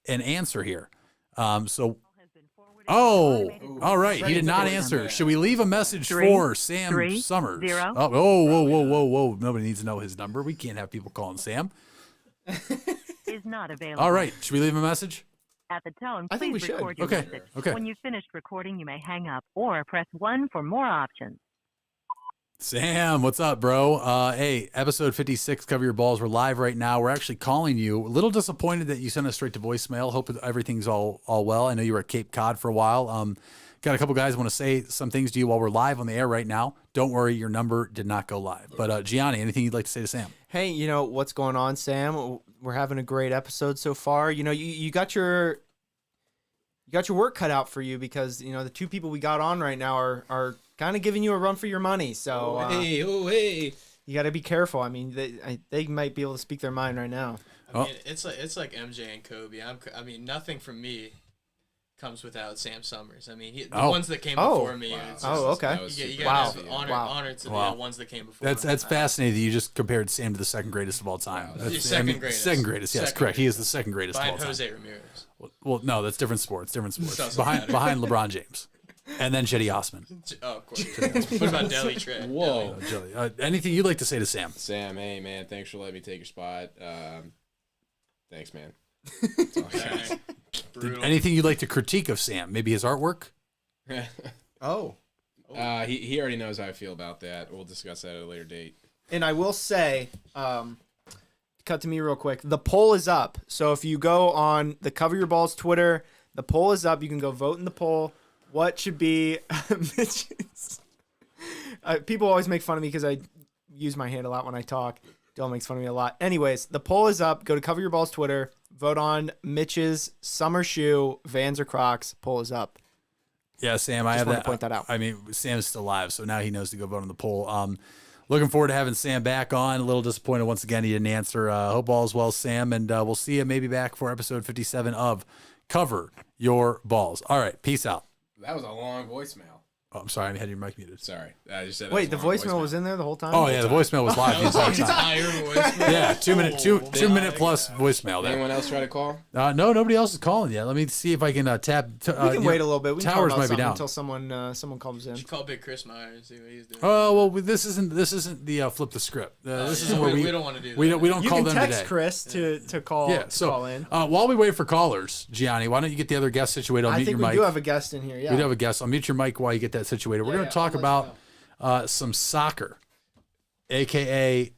an answer here. All right. He did not answer. Should we leave a message for Sam Summers? 0. Whoa. Nobody needs to know his number. We can't have people calling Sam. Is not available. All right. Should we leave a message? At the tone, I think we please should. record your Okay. message. Okay. When you've finished recording, you may hang up or press 1 for more options. Sam, what's up, bro? Hey, episode 56, Cover Your Balls. We're live right now. We're actually calling you. A little disappointed that you sent us straight to voicemail. Hope everything's all well. I know you were at Cape Cod for a while. Got a couple guys want to say some things to you while we're live on the air right now. Don't worry, your number did not go live. But Gianni, anything you'd like to say to Sam? Hey, you know what's going on, Sam? We're having a great episode so far. You know, you got your work cut out for you because you know the two people we got on right now are kind of giving you a run for your money. So hey. You got to be careful. I mean, they might be able to speak their mind right now. I mean, it's like MJ and Kobe. I mean, nothing from me comes without Sam Summers. I mean, the Oh. ones that came Oh. before me. Wow. It's Oh, just- okay. You Wow. gotta give Wow. honor to Wow. the ones that came before. That's fascinating that you just compared Sam to the second greatest of all time. Wow. That's, He's second greatest. Second greatest, yes, Second correct. He is the second greatest of all behind time. Jose Ramirez. Well, no, that's different sports. Different sports. Doesn't Behind matter. LeBron James, and then Chetty Osman. Oh, of course. What about Deli Trey? Whoa. Jelly. Anything you'd like to say to Sam? Sam, hey man, thanks for letting me take your spot. Thanks, man. That's all I got. Brutal. Anything you'd like to critique of Sam? Maybe his artwork. Oh. He already knows how I feel about that. We'll discuss that at a later date. And I will say, cut to me real quick. The poll is up. So if you go on the Cover Your Balls Twitter, the poll is up. You can go vote in the poll. What should be Mitch's? People always make fun of me because I use my hand a lot when I talk. Dylan makes fun of me a lot. Anyways, the poll is up. Go to Cover Your Balls Twitter. Vote on Mitch's summer shoe, Vans or Crocs. Poll is up. Yeah, Sam, I Just have wanted that. to point that out. I mean, Sam's still alive, so now he knows to go vote on the poll. Looking forward to having Sam back on. A little disappointed once again he didn't answer. Hope all is well, Sam, and we'll see you maybe back for episode 57 of Cover Your Balls. All right, peace out. That was a long voicemail. Oh, I'm sorry, I had your mic muted. Sorry, I just said. that Wait, the was a long voicemail was in there the whole time? Oh yeah, the voicemail was live the entire time. Entire voicemail. Yeah, 2 minute, two minute plus voicemail there. Anyone else try to call? No, nobody else is calling yet. Let me see if I can tap. We can wait a little bit. We can towers talk about might be something down. until someone comes in. You should call Big Chris Meyer and see what he's doing. Oh well, this isn't the flip the script. This isn't where we don't want to do that. we don't You call can them text today. Chris to call Yeah, so call in. while we wait for callers, Gianni, why don't you get the other guest situated? I'll I mute think your we mic. do have a guest in here. Yeah. We do have a guest. I'll mute your mic while you get that situated. We're going to talk about some soccer, aka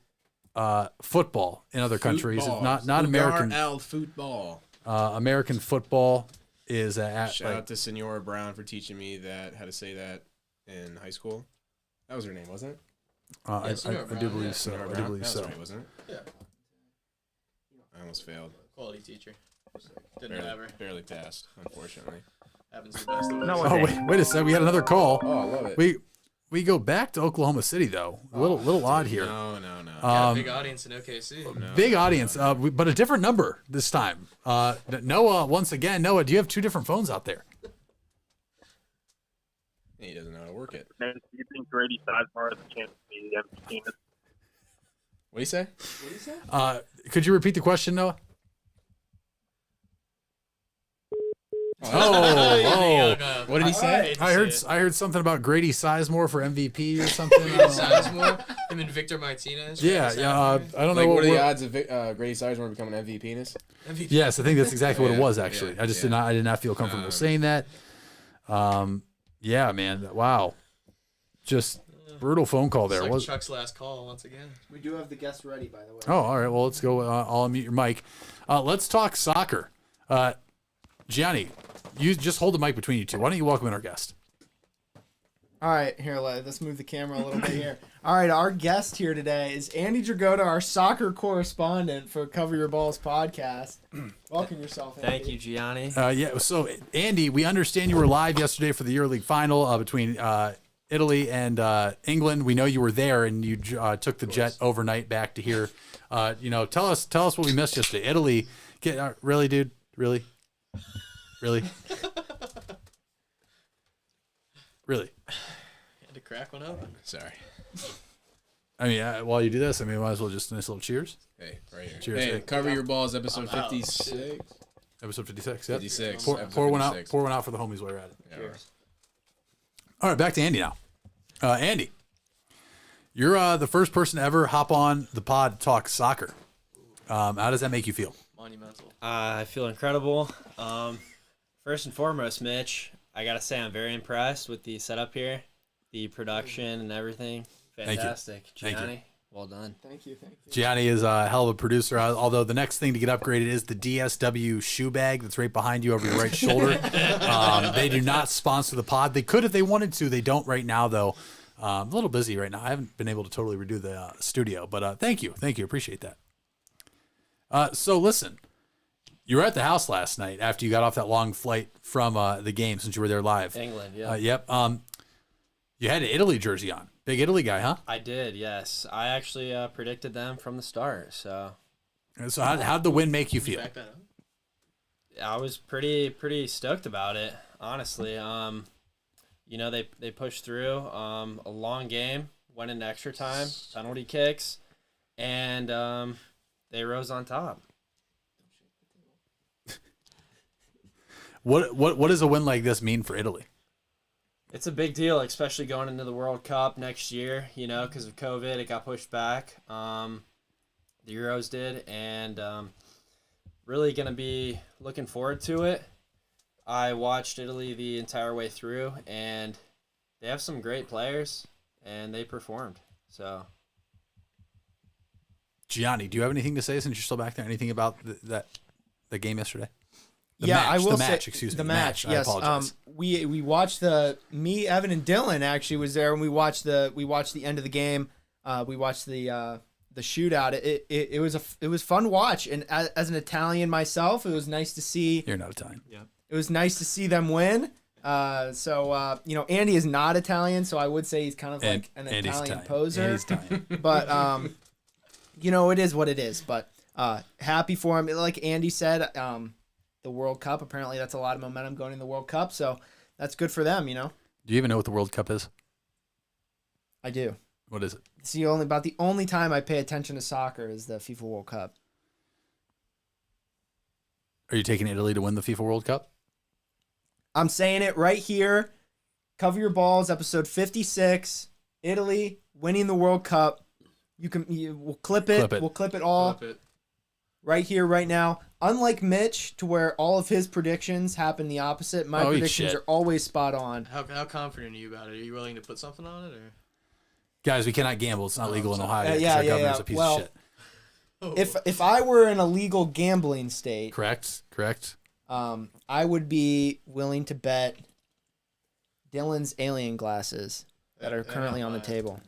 football in other countries. It's not American. Football. American football is Shout out to Senora Brown for teaching me how to say that in high school. That was her name, wasn't it? I Senora do Brown, believe yeah. so. Senora I do Brown? believe That was so. right, wasn't it? Yeah. I almost failed. Quality teacher. Didn't have her. Barely passed, unfortunately. Happens the best of us. No, Oh wait a second. We had another call. Oh, I love it. We go back to Oklahoma City though. A little odd here. No. Got a big audience in OKC. Big audience, but a different number this time. Noah, once again, Noah, do you have two different phones out there? He doesn't know how to work it. Do you think Grady Sizemore has a chance to be the MVP? What do you say? Could you repeat the question, Noah? What did he say? I heard something about Grady Sizemore for MVP or something. I don't know. Sizemore, him and Victor Martinez. Yeah. I don't know What are the what. odds of Grady Sizemore becoming MVP? MVP. Yes, I think that's exactly what it was. Actually, yeah, I just did not feel comfortable saying that. Yeah, man. Wow, just brutal phone call there. It's like Was Chuck's last call once again. We do have the guest ready, by the way. Oh, all right. Well, let's go. I'll unmute your mic. Let's talk soccer. Gianni, you just hold the mic between you two. Why don't you welcome in our guest? All right, here, let's move the camera a little bit here. All right, our guest here today is Andy Dragotta, our soccer correspondent for Cover Your Balls podcast. Welcome yourself, Andy. Thank you, Gianni. Yeah. So, Andy, we understand you were live yesterday for the EuroLeague final between Italy and England. We know you were there, and you took the jet overnight back to here. Tell us what we missed yesterday. Italy, really, dude, really. Really? Really? Had to crack one open. Sorry. I mean, while you do this, I mean, might as well just nice little cheers. Hey, right here. Cheers. Hey, Cover Your Balls, episode 56. Episode 56. Yep. 56. Pour episode one out. 56. Pour one out for the homies while you're at it. Yeah. Cheers. All right, back to Andy now. Andy, you're the first person to ever hop on the pod to talk soccer. How does that make you feel? Monumental. I feel incredible. First and foremost, Mitch, I gotta say I'm very impressed with the setup here, the production and everything. you. Fantastic. Thank you. Gianni, well done. Thank you. Gianni is a hell of a producer, although the next thing to get upgraded is the DSW shoe bag that's right behind you over your right shoulder. They do not sponsor the pod. They could if they wanted to. They don't right now, though. I'm a little busy right now. I haven't been able to totally redo the studio, but thank you. Appreciate that. So listen, you were at the house last night after you got off that long flight from the game since you were there live. England, yeah. Yep. You had an Italy jersey on. Big Italy guy, huh? I did, yes. I actually predicted them from the start, so So how'd the win make you feel? Back that up. I was pretty stoked about it, honestly. You know, they pushed through a long game, went into extra time, penalty kicks, and they rose on top. What does a win like this mean for Italy? It's a big deal, especially going into the World Cup next year, you know, because of COVID. It got pushed back. The Euros did, and really going to be looking forward to it. I watched Italy the entire way through, and they have some great players, and they performed. So, Gianni, do you have anything to say since you're still back there? Anything about the game yesterday? I will say the match. I Yes, apologize. we watched Evan, and Dylan actually was there, and we watched the end of the game. We watched the shootout. It was fun to watch, and as an Italian myself, it was nice to see. You're not Italian. Yeah. It was nice to see them win. So you know, Andy is not Italian, so I would say he's kind of like an Italian poser. Andy's Italian. But you know, it is what it is. But happy for him. Like Andy said, the World Cup, apparently that's a lot of momentum going in the World Cup, so that's good for them, you know. Do you even know what the World Cup is? I do. What is it? It's the only time I pay attention to soccer is the FIFA World Cup. Are you taking Italy to win the FIFA World Cup? I'm saying it right here. Cover Your Balls, episode 56. Italy winning the World Cup. We'll clip it. We'll clip it all. Right here, right now. Unlike Mitch, to where all of his predictions happen the opposite, my predictions are always spot on. How confident are you about it? Are you willing to put something on it, or? Guys, we cannot gamble. It's not legal in Ohio. Yeah, our governor's a piece of shit. If I were in a legal gambling state, Correct. I would be willing to bet Dylan's alien glasses that are currently on the table.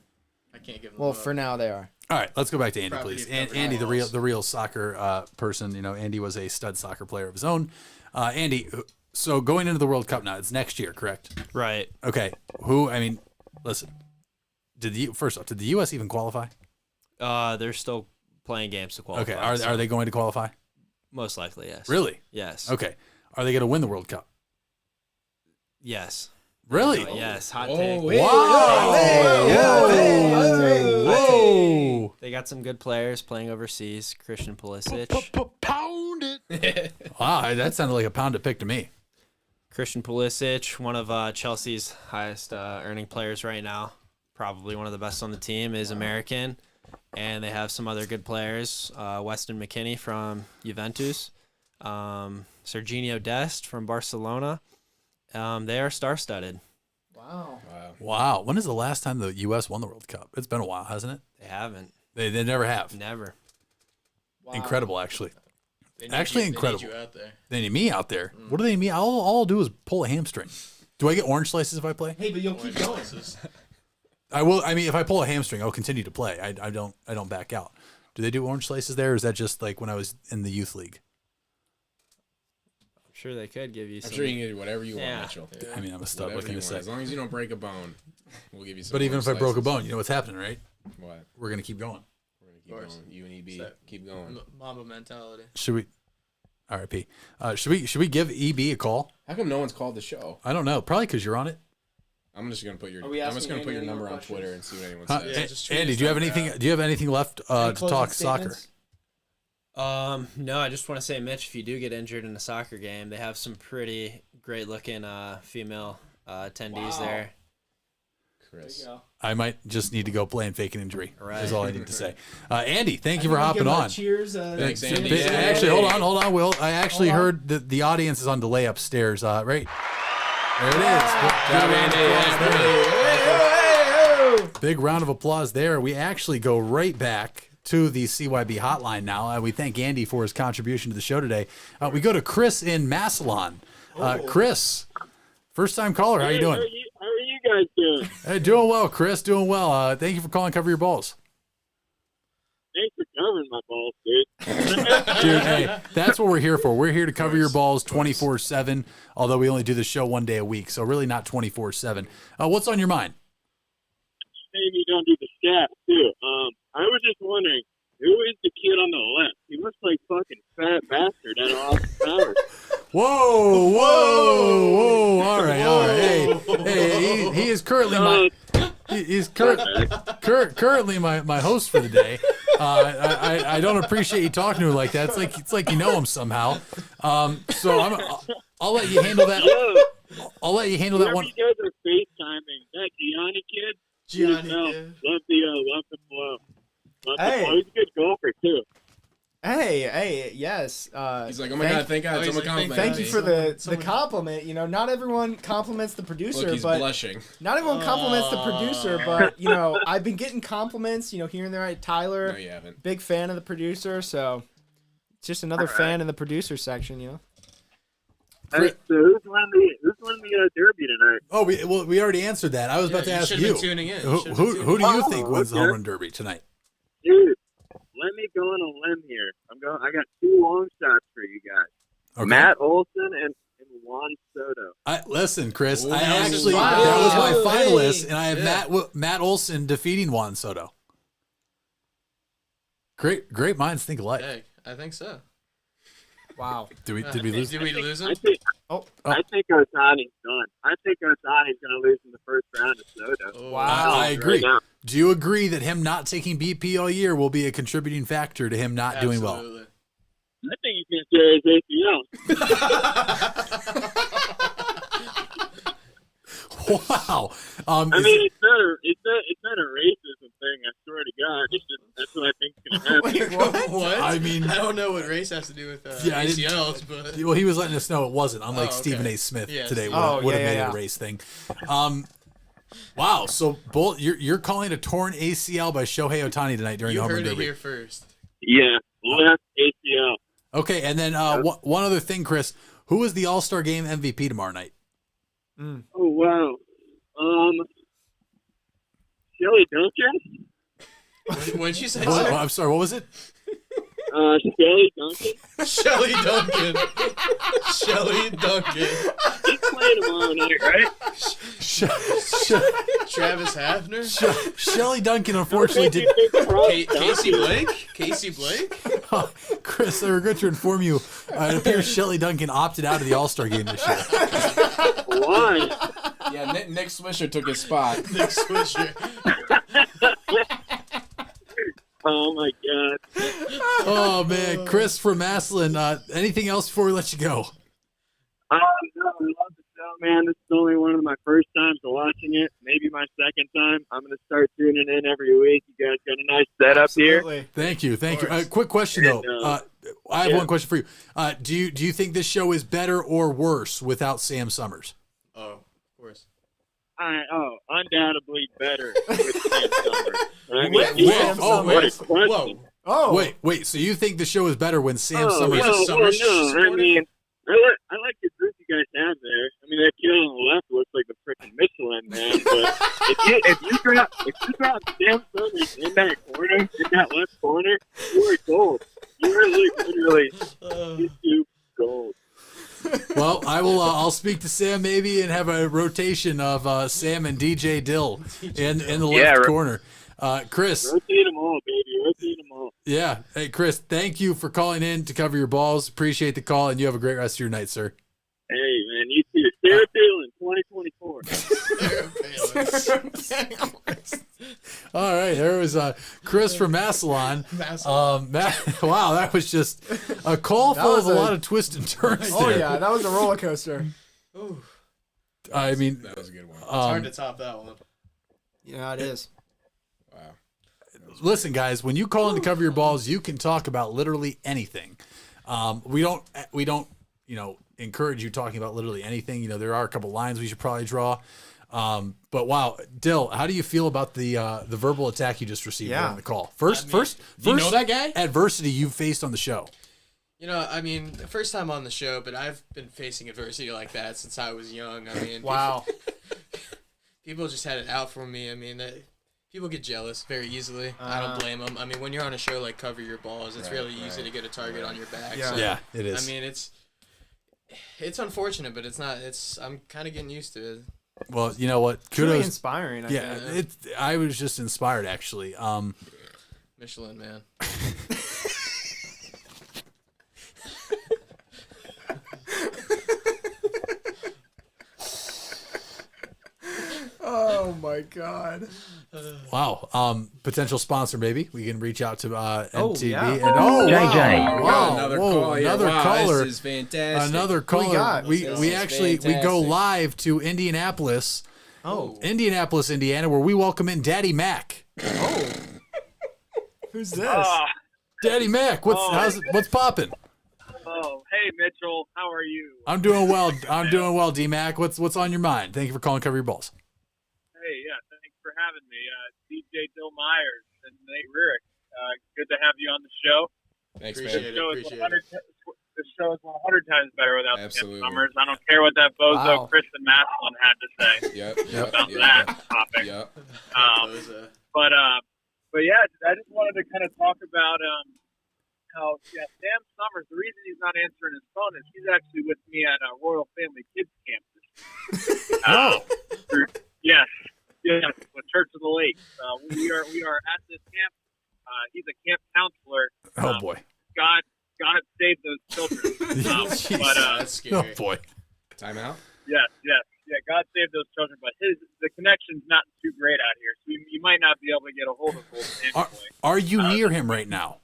I can't give them. Well, for now they are. All right, let's go back to Andy, Property please. of Andy, the government real soccer person. You know, Andy was a stud soccer player of his own. Andy, so going into the World Cup now, it's next year, correct? right. Okay. Listen. Did the U.S. even qualify? They're still playing games to qualify. Okay. Are they going to qualify? Most likely, yes. Really? Yes. Okay. Are they going to win the World Cup? Yes. Really? Yes. Hot take. Whoa! They got some good players playing overseas. Christian Pulisic. Pound it. Wow, that sounded like a pound to pick to me. Christian Pulisic, one of Chelsea's highest earning players right now. Probably one of the best on the team, is American. And they have some other good players. Weston McKennie from Juventus. Serginho Dest from Barcelona. They are star-studded. Wow. When is the last time the U.S. won the World Cup? It's been a while, hasn't it? They haven't. They never have. Never. Wow. Incredible, actually. incredible. Incredible. They need you out there. They need me out there. What do they need? All I'll do is pull a hamstring. Do I get orange slices if I play? Hey, but you'll keep going. I will. I mean, if I pull a hamstring, I'll continue to play. I don't back out. Do they do orange slices there, or is that just like when I was in the youth league? I'm sure they could give you some. I'm sure you can get whatever you want, Yeah. Mitchell. I mean, I'm a stud. Whatever What can you I want. say? As long as you don't break a bone, we'll give you some. But even if I orange broke a slices. bone, you know what's happening, right? What? We're gonna keep going. We're gonna keep going. You and EB, Set. keep going. Mamba mentality. Should we? R.I.P. Should we give EB a call? How come no one's called the show? I don't know. Probably because you're on it. I'm just gonna put your. Are we I'm just asking gonna put your Andy any number more on Twitter and see what anyone Huh? says. Yeah, just tweet Andy, us do you have down anything? there. Do you have anything left Any to closing talk soccer? statements? No, I just want to say, Mitch, if you do get injured in a soccer game, they have some pretty great-looking female attendees there. Chris. I might just need to go play and fake an injury. Right. Is all I need to say. Andy, thank you for hopping on. Cheers. Thanks, to- Andy. Actually, hold on, Will. I actually heard that the audience is on delay upstairs. Right there it is. Big round of applause there. We actually go right back to the CYB hotline now. We thank Andy for his contribution to the show today. We go to Chris in Massillon. Chris, first time caller. How you doing? How are you guys doing? Hey, doing well, Chris. Doing well. Thank you for calling. Cover Your Balls. Thanks for covering my balls, dude. Dude, hey, that's what we're here for. We're here to cover your balls 24/7, although we only do the show one day a week, so really not 24/7. What's on your mind? Maybe you don't do the stats, too. I was just wondering, who is the kid on the left? He looks like fucking fat bastard out of Austin Powers. Whoa. All right. Hey, he is currently currently my host for the day. I don't appreciate you talking to him like that. It's like you know him somehow. So I'll let you handle that. I'll let you handle that one. You guys are FaceTiming. That Gianni kid. Love the flow. Hey. He's a good golfer too. Hey, yes. He's like, oh my God, thank God. Someone complimented Thank you me. for the compliment. You know, not everyone compliments the producer, Look, he's but blushing. not everyone compliments the producer, but you know, I've been getting compliments, you know, here and there. Tyler, No, you haven't. big fan of the producer, so it's just another fan in the producer section, you know. Hey, so who's won the Derby tonight? Oh, we already answered that. I was about to ask you. Been tuning in. Who do you think wins the home run derby tonight? Dude, let me go on a limb here. I got 2 long shots for you guys. Okay. Matt Olson and Juan Soto. Listen, Chris. Ooh, I that actually was that was my wow. finalist, Hey. and I have Matt Olson defeating Juan Soto. Great minds think alike. Hey, I think so. Wow. Did we lose? Did we lose him? I think Otani's done. I think Otani's going to lose in the first round to Soto. Oh, Wow. I agree. Right now. Do you agree that him not taking BP all year will be a contributing factor to him not doing well? Absolutely. I think he's going to tear his ACL. Wow. I mean, it's not a racism thing. I swear to God, that's what I think is going to happen. Wait, what? What? I mean, I don't know what race has to do with Yeah, I didn't- ACLs, but well, he was letting us know it wasn't. Unlike Oh, okay. Stephen A. Smith Yes. today, would Oh, have yeah, made it yeah. a race thing. Wow. So you're calling a torn ACL by Shohei Ohtani tonight during you the home run heard it derby. here first. Yeah, left ACL. Okay, and then one other thing, Chris. Who is the All-Star Game MVP tomorrow night? Oh wow. Shelly Duncan. What'd you say? What? I'm sorry. What was it? Shelly Duncan. Shelly Duncan. Shelly Duncan. He's playing tomorrow night, right? Travis Hafner. Shelly Duncan unfortunately did. Casey Blake. Casey Blake. Chris, I regret to inform you. It appears Shelly Duncan opted out of the All-Star Game this year. Why? Yeah, Nick Swisher took his spot. Nick Swisher. Oh my God. Oh man, Chris from Maslin. Anything else before we let you go? No, I love the show, man. This is only one of my first times watching it. Maybe my second time. I'm going to start tuning in every week. You guys got a nice setup here. Absolutely. Thank you. Quick question though. I have one question for you. Do you think this show is better or worse without Sam Summers? Oh, of course. Undoubtedly better with Sam Summers. I mean, With yeah, Sam what a Summers. question. Oh. Wait. So you think the show is better when Sam Summers? No, Summers no. I supporter? mean, I like the group you guys have there. I mean, that kid on the left looks like the freaking Michelin man. But if you drop Sam Summers in that corner, in that left corner, you are gold. You are literally YouTube gold. Well, I'll speak to Sam maybe and have a rotation of Sam and DJ Dill in the left corner. Chris. Rotate them all, baby. Rotate them all. Yeah. Hey, Chris, thank you for calling in to cover your balls. Appreciate the call, and you have a great rest of your night, sir. Hey, man, you too. Sarah Palin, 2024. All right, there was Chris from Massillon. Wow, that was just a call full of a lot of twists and turns. Oh there. yeah, that was a roller coaster. I mean, That was a good one. It's hard to top that one. Yeah, it is. Wow. listen, guys, when you call in to cover your balls, you can talk about literally anything. We don't, encourage you talking about literally anything. You know, there are a couple lines we should probably draw. But wow, Dill, how do you feel about the verbal attack you just received on the call? First, you know that guy? Adversity you've faced on the show. You know, I mean, the first time on the show, but I've been facing adversity like that since I was young. I mean, wow. People just had it out for me. I mean, people get jealous very easily. I don't blame them. I mean, when you're on a show like Cover Your Balls, it's really easy to get a target on your back. Yeah. So, Yeah, it is. I mean, it's unfortunate, but it's not. I'm kind of getting used to it. Well, you know what? Truly Kudos. inspiring. Yeah, I was just inspired actually. Michelin man. my God. Wow. Potential sponsor, maybe. We can reach out to MTV. yeah. And, JJ. Wow. Another Whoa, call. Yeah, another wow, caller. This is fantastic. Another caller. got? We This is actually we go fantastic. live to Indianapolis, Oh. Indiana, where we welcome in Daddy Mac. Oh. Who's this? Daddy Mac, what's popping? Oh, hey Mitchell, how are you? I'm doing well. D Mac. What's on your mind? Thank you for calling Cover Your Balls. Hey, yeah, thanks for having me. DJ Dill Myers and Nate Rierick. Good to have you on the show. Thanks, This man. show is 100 times better without Absolutely. Sam Summers. I don't care what that bozo Wow. Kristen Maslin had to say Yep. about that topic. Yep. But yeah, I just wanted to kind of talk about how Sam Summers. The reason he's not answering his phone is he's actually with me at Royal Family Kids Camp. Yes, with Church of the Lake. We are at this camp. He's a camp counselor. Oh boy. God save those children. That's scary. Oh boy. Timeout. Yeah. God save those children. But the connection's not too great out here, so you might not be able to get a hold of old Sam. Are you near him right now?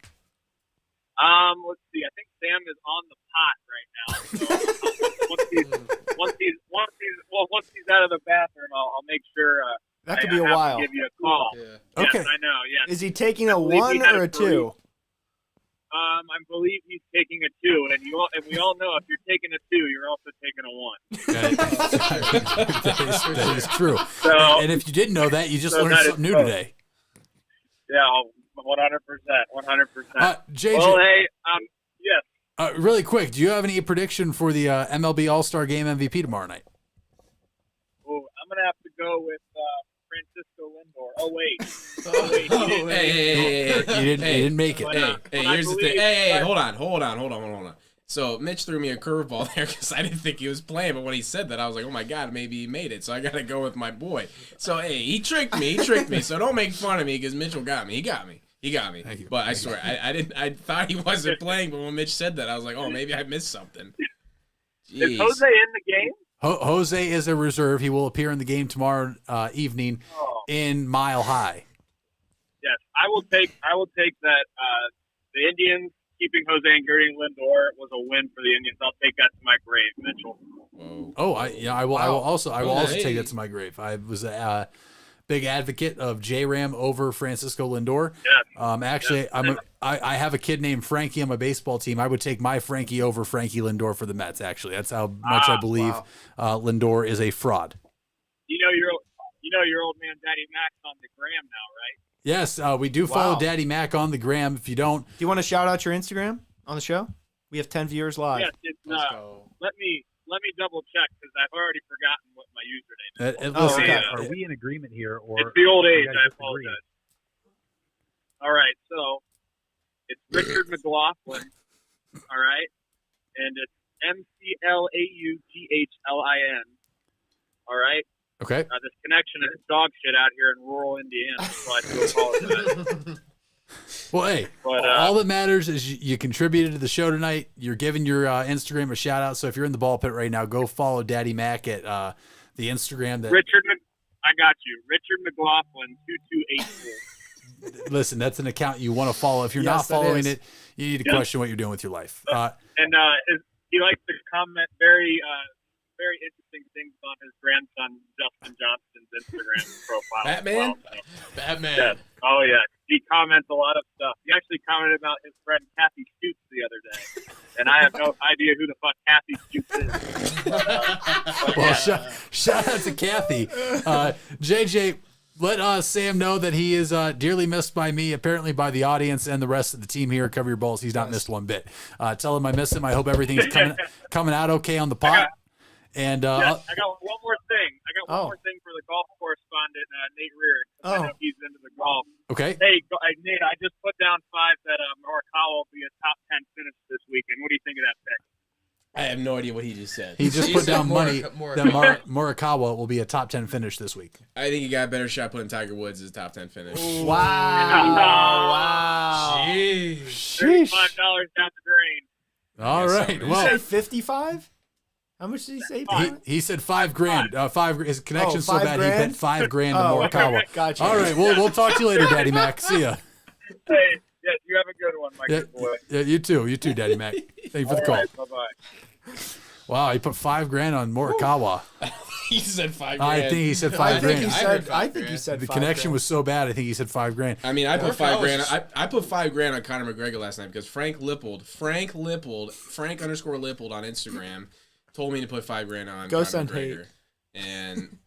Let's see. I think Sam is on the pot right now. So once he's out of the bathroom, I'll make sure. That could I be a have to while. give you a call. Yeah. Okay. Yes, I know. Yes. Is he taking a believe he 1 had or a a 2? I believe he's taking a 2, and we all know if you're taking a 2, you're also taking a 1. That is true. So, And if you didn't know that, you just So learned that is something new true. today. Yeah, 100%. JJ, Well, hey, yes. really quick, do you have any prediction for the MLB All-Star Game MVP tomorrow night? Oh, I'm gonna have to go with Francisco Lindor. Oh wait. You didn't make it. But Here's the thing. I Hold on. So Mitch threw me a curveball there because I didn't think he was playing, but when he said that, I was like, oh my God, maybe he made it. So I got to go with my boy. So, hey, he tricked me. So don't make fun of me because Mitchell got me. He got me. Thank you. But I swear, I thought he wasn't playing, but when Mitch said that, I was like, oh, maybe I missed something. Is Jose in the game? Jose is a reserve. He will appear in the game tomorrow evening in Mile High. Yes, I will take that. The Indians keeping Jose and Gertie Lindor was a win for the Indians. I'll take that to my grave, Mitchell. Whoa. Oh, I will also Hey. take that to my grave. I was a big advocate of J-Ram over Francisco Lindor. Yes. Actually, I have a kid named Frankie on my baseball team. I would take my Frankie over Frankie Lindor for the Mets. Actually, that's how much I believe Lindor is a fraud. You know your old man Daddy Mac's on the gram now, right? Yes, we do follow Daddy Mac on the gram. If you don't, Do you want to shout out your Instagram on the show? We have 10 viewers live. Yes, it's let me double check because I've already forgotten what my username is. listen, okay. Are we in agreement here, or It's the old age. you guys I disagree? apologize. All right, so it's Richard McLaughlin. All right, and it's McLauglin. All right. okay. This connection is dog shit out here in rural Indiana, so I do apologize. Well, hey, But, all that matters is you contributed to the show tonight. You're giving your Instagram a shout out. So if you're in the ball pit right now, go follow Daddy Mac at the Instagram. That I got you. Richard McLaughlin 2284. listen, that's an account you want to follow. If you're Yes, not that following is. it, you need to question what you're doing with your life. And he likes to comment very interesting things on his grandson Justin Johnston's Instagram profile. Batman? As well, so. Batman. Yes. Oh yeah, he comments a lot of stuff. He actually commented about his friend Kathy Stutes the other day, and I have no idea who the fuck Kathy Stutes is. Well, shout out to Kathy. JJ, let Sam know that he is dearly missed by me, apparently by the audience and the rest of the team here at Cover Your Balls. He's not missed one bit. Tell him I miss him. I hope everything's coming out okay on the pot. And I got one more thing. I got one Oh. more thing for the golf correspondent, Nate Rearick. I know he's into the golf. okay. Hey, Nate, I just put down 5 that Morikawa will be a top 10 finish this weekend. What do you think of that pick? I have no idea what he just said. He just put down money that Morikawa. Morikawa will be a top 10 finish this week. I think he got a better shot putting Tiger Woods as top 10 finish. Wow. Jeez. Sheesh. $35 down the drain. All guess so, right. man. You say Well, 55? How much did he say? He said $5,000. His connection's so bad $5,000? he bet $5,000 to Okay. Morikawa. Gotcha. All right, we'll talk to you later, Daddy Mac. See ya. Hey, yes, you have a good one, my good boy. Yeah, you too, Daddy Mac. Thank you for the call. Right, bye-bye. Wow, he put $5,000 on Morikawa. He said $5,000. I think he said I think he $5,000. said. I think he said. The $5,000. connection was so bad. I think he said $5,000. I mean, I put $5,000. Morikawa's- I put $5,000 on Conor McGregor last night because Frank _Lippold on Instagram told me to put $5,000 on Go Conor send McGregor, and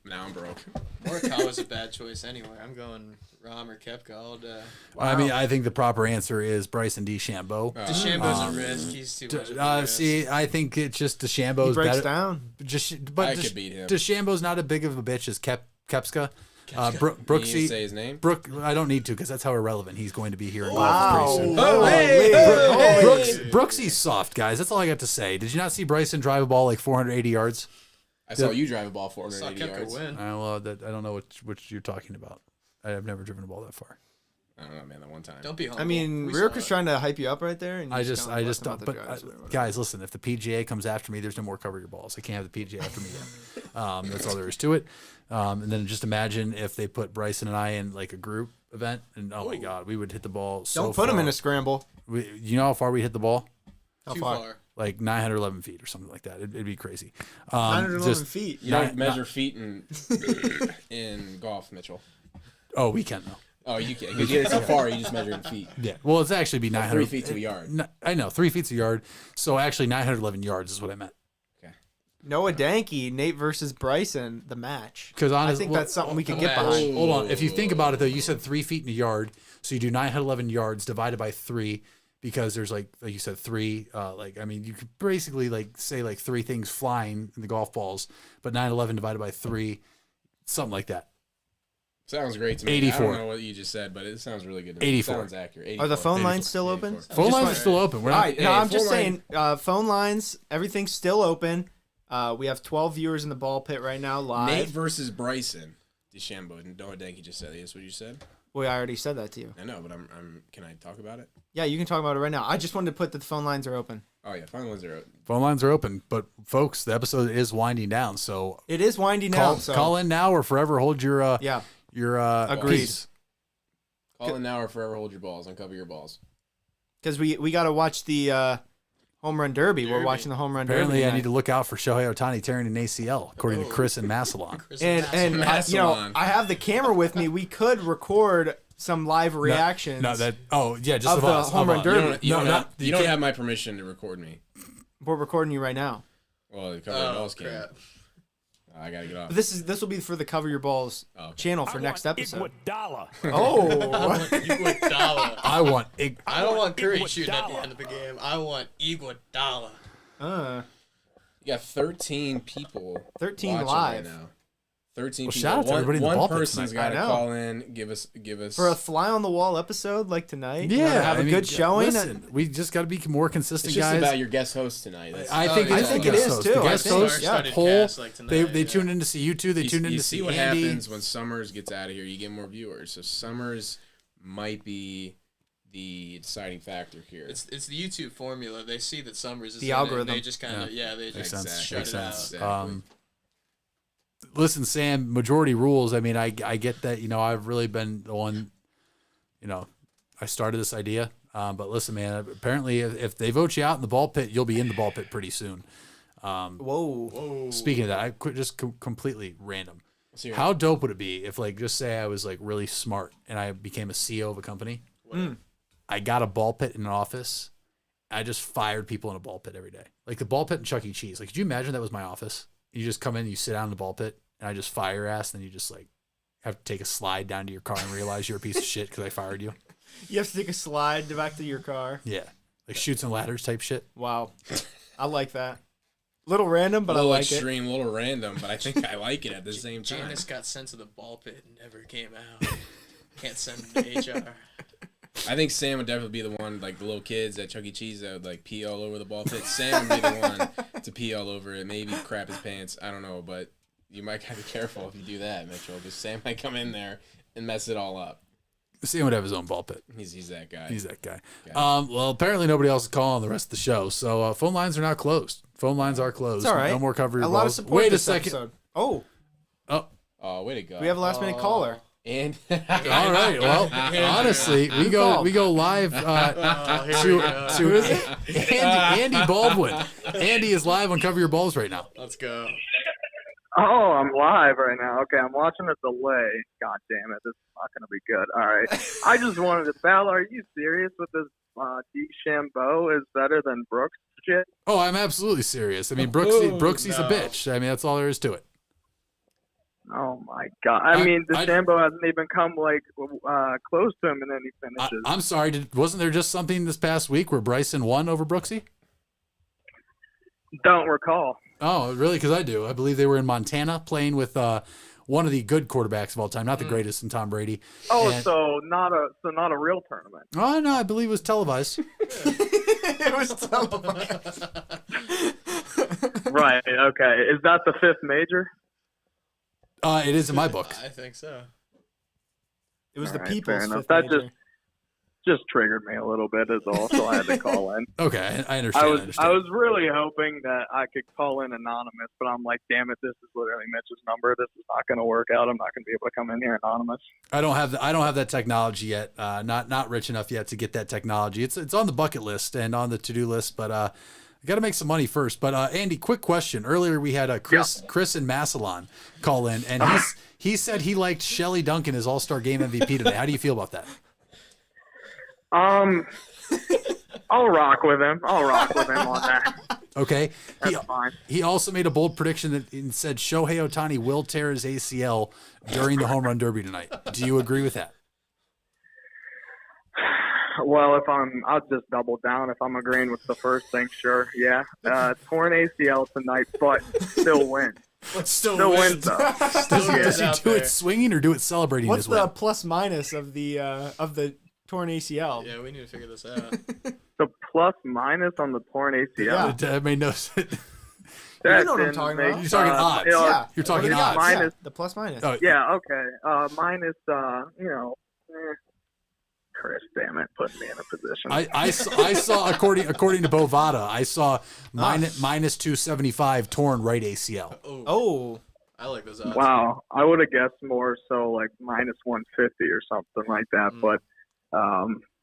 now I'm broke. Morikawa's a bad choice anyway. I'm going Rahm or Koepka all day. I mean, I think the proper answer is Bryson DeChambeau. DeChambeau's a risk. He's too much of a risk. See, I think it's just DeChambeau's He breaks better. down. But I could beat him. DeChambeau's not as big of a bitch as Kepska. You need to Brooksy, say his name. Brooke, I don't need to because that's how irrelevant he's going to be here in Wow. golf pretty soon. Oh, hey! Brooksy's soft, guys. That's all I got to say. Did you not see Bryson drive a ball like 480 yards? I saw you drive a ball Saw 480 Koepka yards. win. I don't know which you're talking about. I've never driven a ball that far. I don't know, man. That one time. Don't be humble. I mean, We Rick saw was it. trying to hype you up right there. And you I just going less don't. about the But drives or whatever. guys, listen. If the PGA comes after me, there's no more cover your balls. I can't have the PGA after me yet. That's all there is to it. And then just imagine if they put Bryson and I in like a group event, and oh my God, we would hit the ball so Don't put him far. in a scramble. You know how far we hit the ball? How Too far? far. Like 911 feet or something like that. It'd be crazy. 911 feet. You don't Not- measure feet in golf, Mitchell. Oh, we can though. Oh, you can. Because you hit it so far, you just measure in feet. Yeah. Well, it's actually be 900 3 feet to a yard. I know 3 feet's a yard. So actually 911 yards is what I meant. Noah Danke, Nate versus Bryson, the match. Because I think that's something we could get behind. Hold on. If you think about it, though, you said 3 feet in a yard. So you do 911 yards divided by 3 because there's like you said, 3. I mean, you could basically say 3 things flying in the golf balls, but 911 divided by 3, something like that. Sounds great to me. 84. I don't know what you just said, but it sounds really good to me. 84. Sounds accurate. Are the 84. phone 84. lines still open? 84. Phone lines are still open. We're All not. right, Hey, no, I'm phone just line- saying, phone lines, everything's still open. We have 12 viewers in the ball pit right now live. Nate versus Bryson DeChambeau. Noah Danke just said. That's what you said. Well, I already said that to you. I know, but I'm. Can I talk about it? Yeah, you can talk about it right now. I just wanted to put that the phone lines are open. Oh yeah, phone lines are open. Phone lines are open, but folks, the episode is winding down. So It is winding call, down. So call in now or forever hold your yeah, your Agreed. peace. Call in now or forever hold your balls. Uncover your balls. because we got to watch the home run derby. We're watching the home run Apparently, derby. I need to look out for Shohei Ohtani tearing an ACL, according to Chris in Massillon. and Massillon. I have the camera with me. We could record some live reactions. No, that. Oh, yeah, just Of of the us. home of run us. derby. You don't can't- have my permission to record me. We're recording you right now. Well, the cover your balls can. crap. I gotta get off. But this will be for the Cover Your Balls Oh, okay. channel for next episode. Iguodala. Oh, Iguodala. I want. I don't want Curry shooting at the end of the game. I want Iguodala. You got 13 people. 13 watching live. right now. 13 Well, people. shout out to everybody in the one ball pit person's tonight. got to I know. call in. Give us. for a fly on the wall episode like tonight. you Yeah, gotta have I a mean, good showing. Listen, we just got to be more consistent, It's just guys. about your guest host tonight. That's, I Oh, think yeah. it's I think the it guest is, host. too. The I guest think host, star-studded poll. cast like tonight, They yeah. tuned in to see you two. They tuned in you to see see what Andy. happens when Summers gets out of here. You get more viewers. So Summers might be the deciding factor here. It's the YouTube formula. They see that Summers is The in it, and algorithm. they just kind of they Makes just sense. shut Makes it out. sense. Exactly. Listen, Sam, majority rules. I mean, I get that. I've really been the one. I started this idea. But listen, man. Apparently, if they vote you out in the ball pit, you'll be in the ball pit pretty soon. Whoa. Speaking of that, I quit just completely random. So you're- How dope would it be if, just say I was really smart and I became a CEO of a company? I got a ball pit in an office. I just fired people in a ball pit every day, like the ball pit in Chuck E. Cheese. Could you imagine that was my office? You just come in, you sit down in the ball pit, and I just fire your ass, and then you just have to take a slide down to your car and realize you're a piece of shit because I fired you. You have to take a slide back to your car. Yeah, like Chutes and Ladders type shit. Wow. I like that. Little random, but a little I like extreme, a little random, but I think I like it at the same time. Janice got sent to the ball pit and never came out. Can't send him to HR. I think Sam would definitely be the one, like the little kids at Chuck E. Cheese that would pee all over the ball pit. Sam would be the one to pee all over it, maybe crap his pants. I don't know, but you might gotta be careful if you do that, Mitchell, because Sam might come in there and mess it all up. Sam would have his own ball pit. He's that guy. He's that guy. Well, apparently nobody else is calling the rest of the show, so phone lines are now closed. Phone lines are closed. It's all right. No more cover your a lot of balls. support Wait a this second. episode. Oh, Oh, way to go. we have a last minute caller. And All right. Well, honestly, we go live to Andy Baldwin. Andy is live on Cover Your Balls right now. Let's go. Oh, I'm live right now. Okay, I'm watching a delay. God damn it, this is not going to be good. All right. I just wanted to battle. Are you serious with this DeChambeau is better than Brooks shit? Oh, I'm absolutely serious. I mean, Brooksy's a bitch. I mean, that's all there is to it. Oh, my God. I mean, DeChambeau hasn't even come, close to him, and then he finishes. I'm sorry. Wasn't there just something this past week where Bryson won over Brooksy? Don't recall. Oh, really? Because I do. I believe they were in Montana playing with one of the good quarterbacks of all time, not the greatest in Tom Brady. Oh, and, so not a real tournament. Oh no, I believe it was televised. It was televised. Right. Okay. Is that the fifth major? It is in my book. I think so. It was All the right, people's fair enough. fifth That major. just triggered me a little bit, is all. So I had to call in. Okay, I understand. I was really hoping that I could call in anonymous, but I'm like, damn it, this is literally Mitch's number. This is not going to work out. I'm not going to be able to come in here anonymous. I don't have that technology yet. Not rich enough yet to get that technology. It's on the bucket list and on the to-do list, but I got to make some money first. But Andy, quick question. Earlier we had Chris in Massillon call in, and he said he liked Shelley Duncan as All-Star Game MVP today. How do you feel about that? I'll rock with him. on that. Okay. That's fine. He also made a bold prediction that said Shohei Ohtani will tear his ACL during the home run derby tonight. Do you agree with that? Well, I'll just double down. If I'm agreeing with the first thing, sure, yeah. Torn ACL tonight, but still wins. Still wins though. Does he do it swinging or do it celebrating What's his win? the plus minus of the torn ACL? Yeah, we need to figure this out. The plus minus on the torn ACL. That made no sense. You know what I'm talking about. You're talking odds. Yeah. You're talking What are the odds. odds? Minus- Yeah, the plus minus. Oh, Yeah, okay. Minus, Chris, damn it, putting me in a position. I saw according to Bovada, I saw minus 275 torn right ACL. Oh. I like those odds. Wow, I would have guessed more so like minus 150 or something like that. But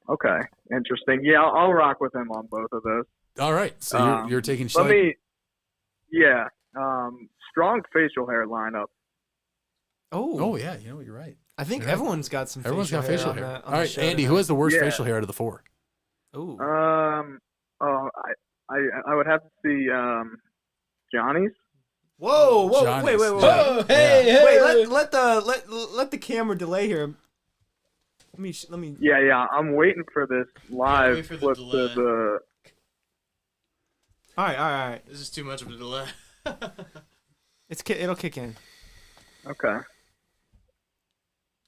okay, interesting. Yeah, I'll rock with him on both of those. All right, so you're taking. Strong facial hair lineup. Oh yeah, you know you're right. I think everyone's got some. Everyone's got facial hair. on All right, Andy, who has the worst facial hair out of the four? Ooh. I would have to see Johnny's. Whoa! Johnny's. Wait! Oh, hey! Wait! Let the camera delay here. Let me. Yeah. I'm waiting for this live wait for the flip delay. to the. All right. This is too much of a delay. It'll kick in. Okay.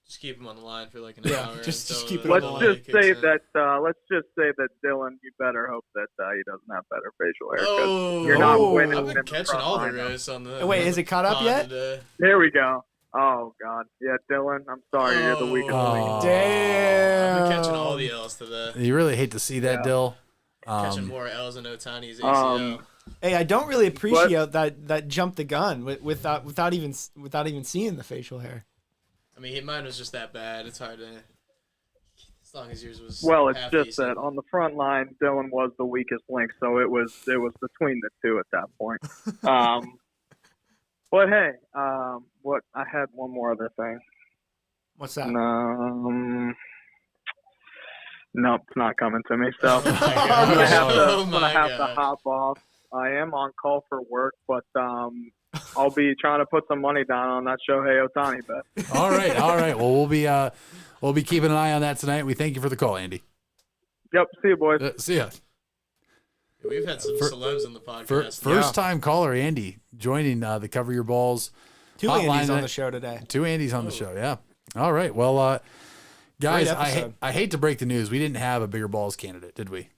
Just keep him on the line for like an Yeah, hour. just until keep it the Let's on delay just kicks say in. that. Let's just say that Dylan, you better hope that he doesn't have better facial hair. 'cause Oh, you're not winning. I've in been the catching front all the line, though. rays on the. Wait, is it caught up pod yet? today. There we go. Oh God, yeah, Dylan. I'm sorry, you're the weakest Oh. link. I've Damn. been catching all the L's today. You really hate to see that, Yeah. Dill. Catching more L's than Otani's ACL. Hey, I don't really appreciate that jump the gun without even seeing the facial hair. I mean, mine was just that bad. It's hard to. As long as yours was. Well, it's half just decent. that on the front line, Dylan was the weakest link, so it was between the two at that point. But hey, what I had one more other thing. What's that? Nope, it's not coming to me. So Oh, I'm gonna have to, Oh, I'm my gonna have to God. hop off. I am on call for work, but I'll be trying to put some money down on that Shohei Ohtani bet. All right. Well, we'll be keeping an eye on that tonight. We thank you for the call, Andy. Yep, see you, boys. See ya. We've had some celebs on the podcast. First time caller Andy joining the Cover Your Balls. Two hotline Andys on tonight. the show today. Two Andys on the show. Yeah. All right. Well, guys, Great episode. I hate to break the news. We didn't have a bigger balls candidate, did we?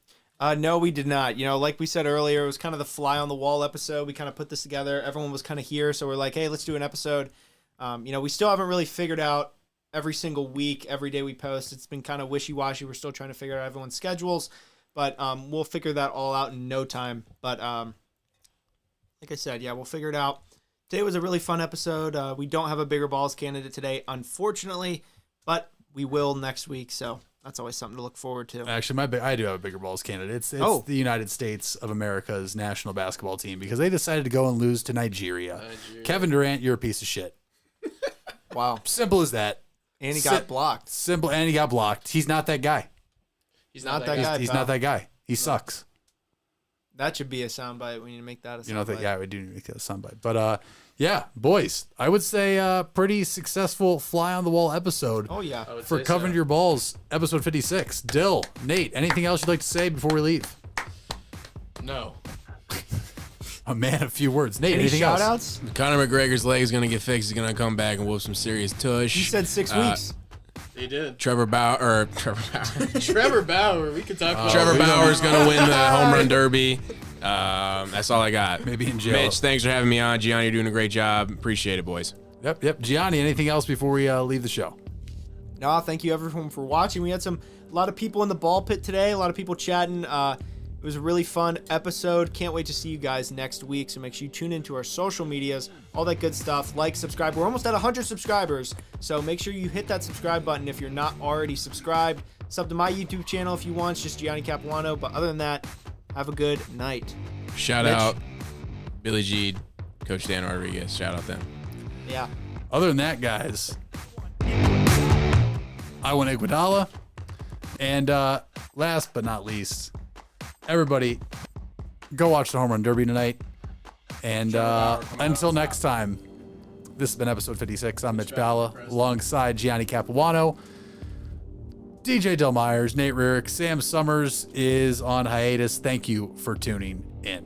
No, we did not. Like we said earlier, it was kind of the fly on the wall episode. We kind of put this together. Everyone was kind of here, so we're like, hey, let's do an episode. We still haven't really figured out every single week, every day we post. It's been kind of wishy-washy. We're still trying to figure out everyone's schedules, but we'll figure that all out in no time. But like I said, yeah, we'll figure it out. Today was a really fun episode. We don't have a Bigger Balls candidate today, unfortunately, but we will next week, so that's always something to look forward to. Actually, I do have a Bigger Balls candidate. It's the United States of America's national basketball team because they decided to go and lose to Nigeria. Kevin Durant, you're a piece of shit. Wow. Simple as that. And he got blocked. Simple, and he got blocked. He's not that guy. He's not that guy. He's not that guy. He sucks. That should be a soundbite. We need to make that a soundbite. Yeah, we do need to make that a soundbite. But yeah, boys, I would say pretty successful fly on the wall episode. Oh yeah, for Covering Your Balls, episode 56. Dill, Nate, anything else you'd like to say before we leave? No. A man of few words. Nate, anything shout else? outs? Conor McGregor's leg is gonna get fixed. He's gonna come back and whoop some serious tush. He said 6 weeks. He did. Trevor Bauer. Trevor Bauer. We could talk about Trevor Bauer's gonna win the home run derby. That's all I got. Maybe in jail. Mitch, thanks for having me on. Gianni, you're doing a great job. Appreciate it, boys. Yep. Gianni, anything else before we leave the show? No, thank you everyone for watching. We had a lot of people in the ball pit today. A lot of people chatting. It was a really fun episode. Can't wait to see you guys next week. So make sure you tune into our social medias, all that good stuff. Like, subscribe. We're almost at 100 subscribers. So make sure you hit that subscribe button if you're not already subscribed. Sub to my YouTube channel if you want. It's just Gianni Capuano. But other than that, have a good night. Shout out Billy G, Coach Dan Rodriguez. Shout out them. Yeah. Other than that, guys, I went Iguodala. And last but not least, everybody, go watch the Home Run Derby tonight. And until next time, this has been episode 56. I'm Mitch Balla, alongside Gianni Capuano, DJ Del Myers, Nate Rarick, Sam Summers is on hiatus. Thank you for tuning in.